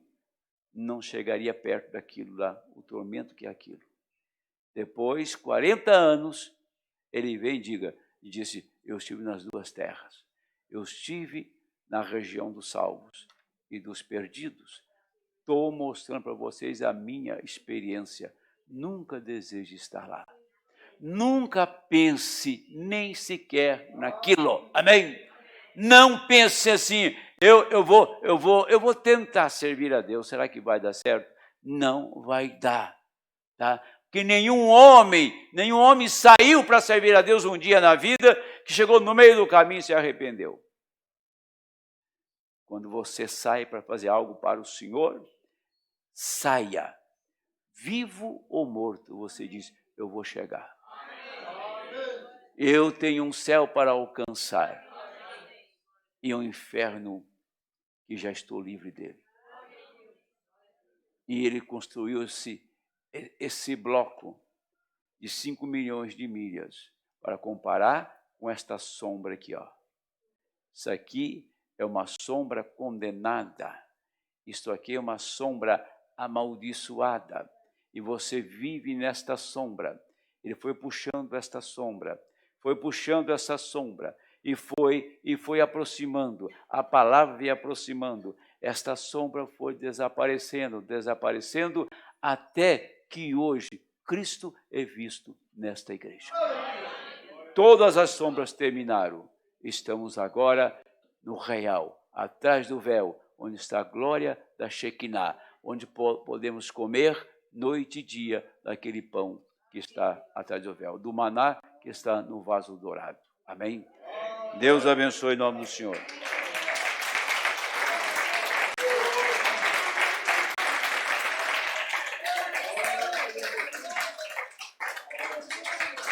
não chegaria perto daquilo lá, o tormento que é aquilo. Depois, 40 anos, ele vem e disse, eu estive nas duas terras. Eu estive na região dos salvos e dos perdidos. Estou mostrando para vocês a minha experiência. Nunca deseje estar lá. Nunca pense nem sequer naquilo. Amém? Não pense assim, eu vou tentar servir a Deus. Será que vai dar certo? Não vai dar, tá? Porque nenhum homem saiu para servir a Deus um dia na vida, que chegou no meio do caminho e se arrependeu. Quando você sai para fazer algo para o Senhor, saia. Vivo ou morto, você diz, eu vou chegar. Eu tenho um céu para alcançar. E um inferno que já estou livre dele. E ele construiu esse bloco de 5 milhões de milhas para comparar com esta sombra aqui, ó. Isso aqui é uma sombra condenada. Isto aqui é uma sombra amaldiçoada. E você vive nesta sombra. Ele foi puxando esta sombra, foi puxando essa sombra e foi aproximando. A palavra veio aproximando. Esta sombra foi desaparecendo, até que hoje Cristo é visto nesta igreja. Todas as sombras terminaram. Estamos agora no real, atrás do véu, onde está a glória da Shekinah, onde podemos comer noite e dia daquele pão que está atrás do véu, do maná que está no vaso dourado. Amém? Deus abençoe em nome do Senhor.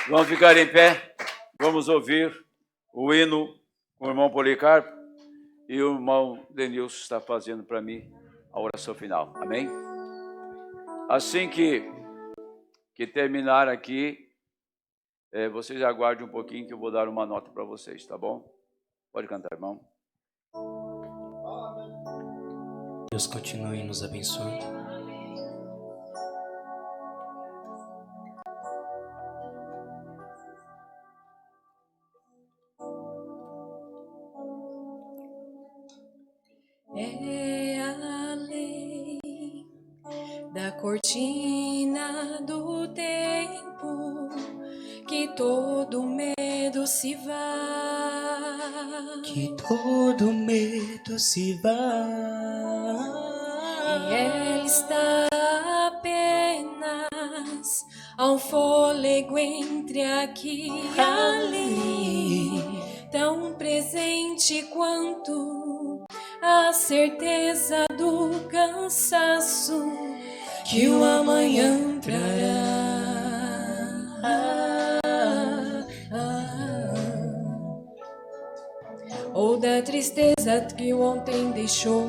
Vamos ficar em pé, vamos ouvir o hino com o irmão Policarpo e o irmão Denilson está fazendo para mim a oração final. Amém? Assim que terminar aqui, vocês aguardem um pouquinho que eu vou dar uma nota para vocês, tá bom? Pode cantar, irmão. Deus continue nos abençoando. É a lei da cortina do tempo que todo medo se vá. Que todo medo se vá. E ela está apenas a um fôlego entre aqui e ali, tão presente quanto a certeza do cansaço que o amanhã trará. Ou da tristeza que o ontem deixou.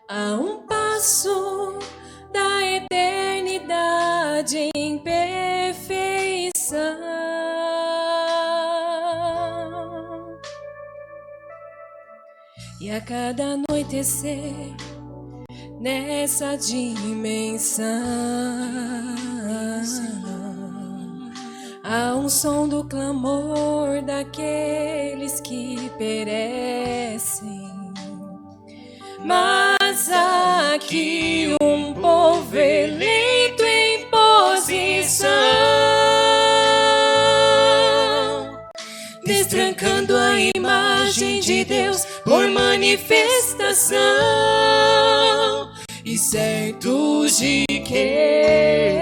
A um passo da eternidade em perfeição. E a cada anoitecer nessa dimensão, há um som do clamor daqueles que perecem. Mas aqui um povo eleito em posição, destrancando a imagem de Deus por manifestação, e certos de que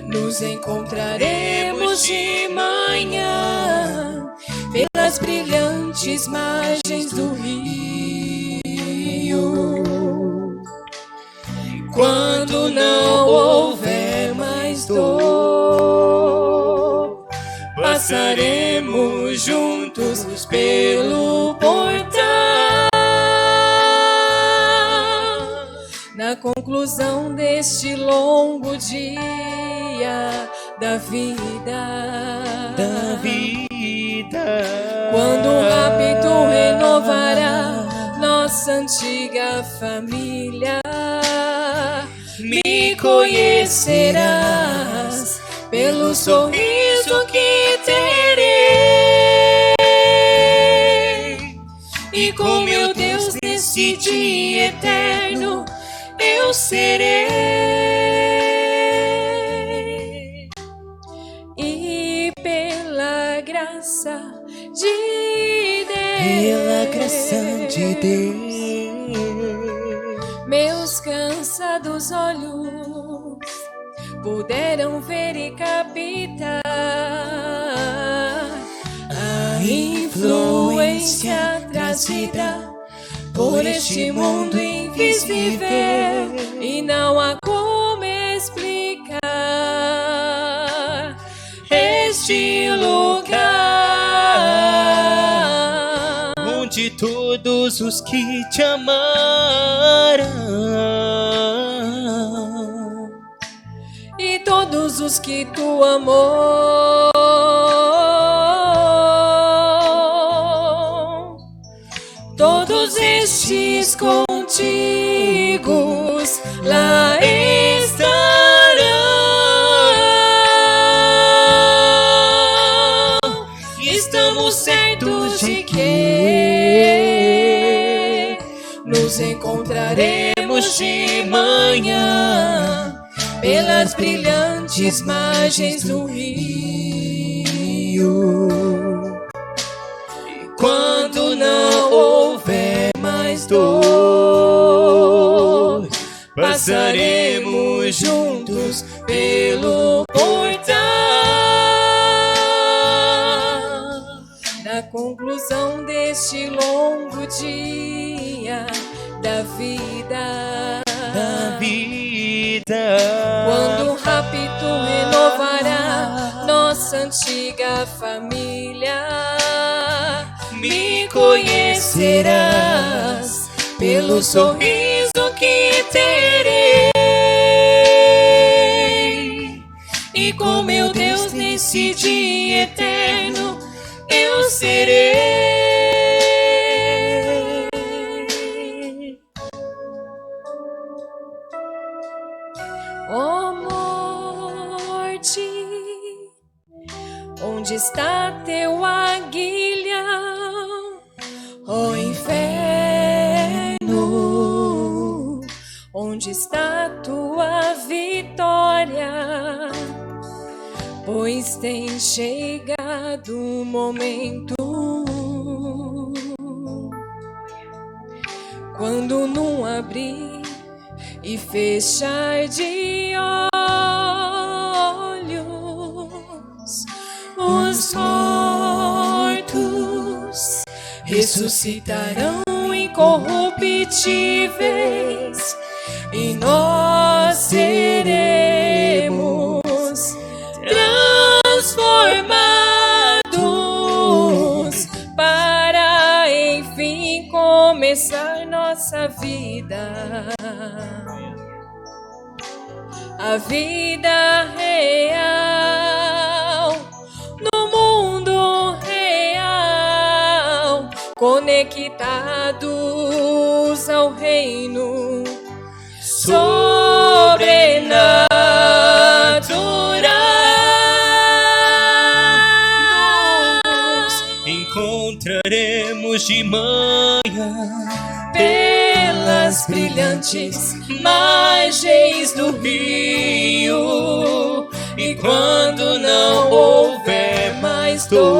nos encontraremos de manhã pelas brilhantes margens do rio. Quando não houver mais dor, passaremos juntos pelo portal Na conclusão deste longo dia da vida, quando rápido renovará nossa antiga família, me conhecerás pelo sorriso que terei, e com meu Deus nesse dia eterno eu serei. E pela graça de Deus, meus cansados olhos puderam ver e captar a influência trazida por este mundo invisível, e não há como explicar este lugar onde todos os que te amaram e todos os que tu amou, todos estes contigos lá estarão. Estamos certos de que nos encontraremos de manhã pelas brilhantes margens do rio. Quando não houver mais dor, passaremos juntos pelo portal. Na conclusão deste longo dia da vida, quando rápido renovará nossa antiga família, me conhecerás pelo sorriso que terei, e com meu Deus nesse dia eterno eu serei. Ó morte, onde está teu aguilhão? Ó inferno, onde está tua vitória? Pois tem chegado o momento quando num abrir e fechar de olhos, os mortos ressuscitarão incorruptíveis, e nós seremos transformados para enfim começar nossa vida, a vida real, no mundo real, conectados ao reino sobrenatural. Nos encontraremos de manhã pelas brilhantes margens do rio, e quando não houver mais dor,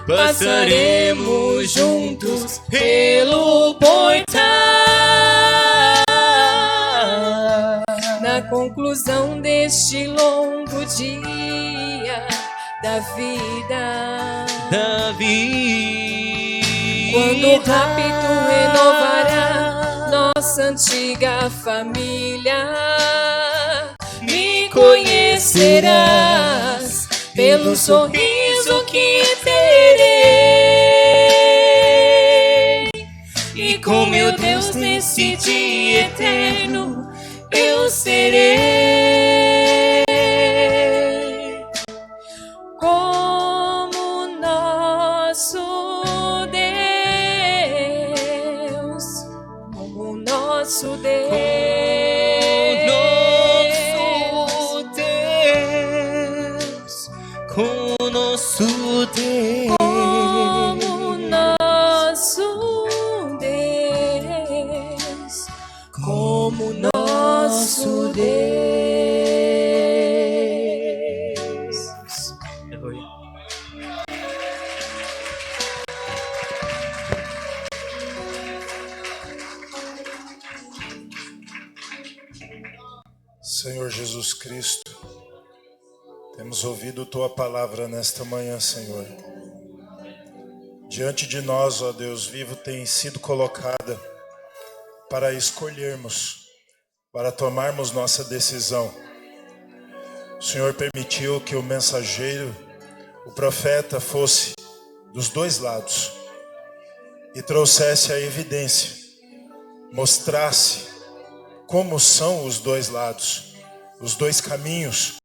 passaremos juntos pelo portal. Na conclusão deste longo dia da vida, quando rápido renovará nossa antiga família, me conhecerás pelo sorriso que terei, e Com meu Deus nesse dia eterno eu serei como nosso Deus, como nosso Deus, com o nosso Deus, como nosso Deus, como nosso Deus. Aleluia. Senhor Jesus Cristo, temos ouvido Tua palavra nesta manhã, Senhor. Diante de nós, ó Deus vivo, tem sido colocada para escolhermos, para tomarmos nossa decisão. O Senhor permitiu que o mensageiro, o profeta, fosse dos dois lados e trouxesse a evidência, mostrasse como são os dois lados, os dois caminhos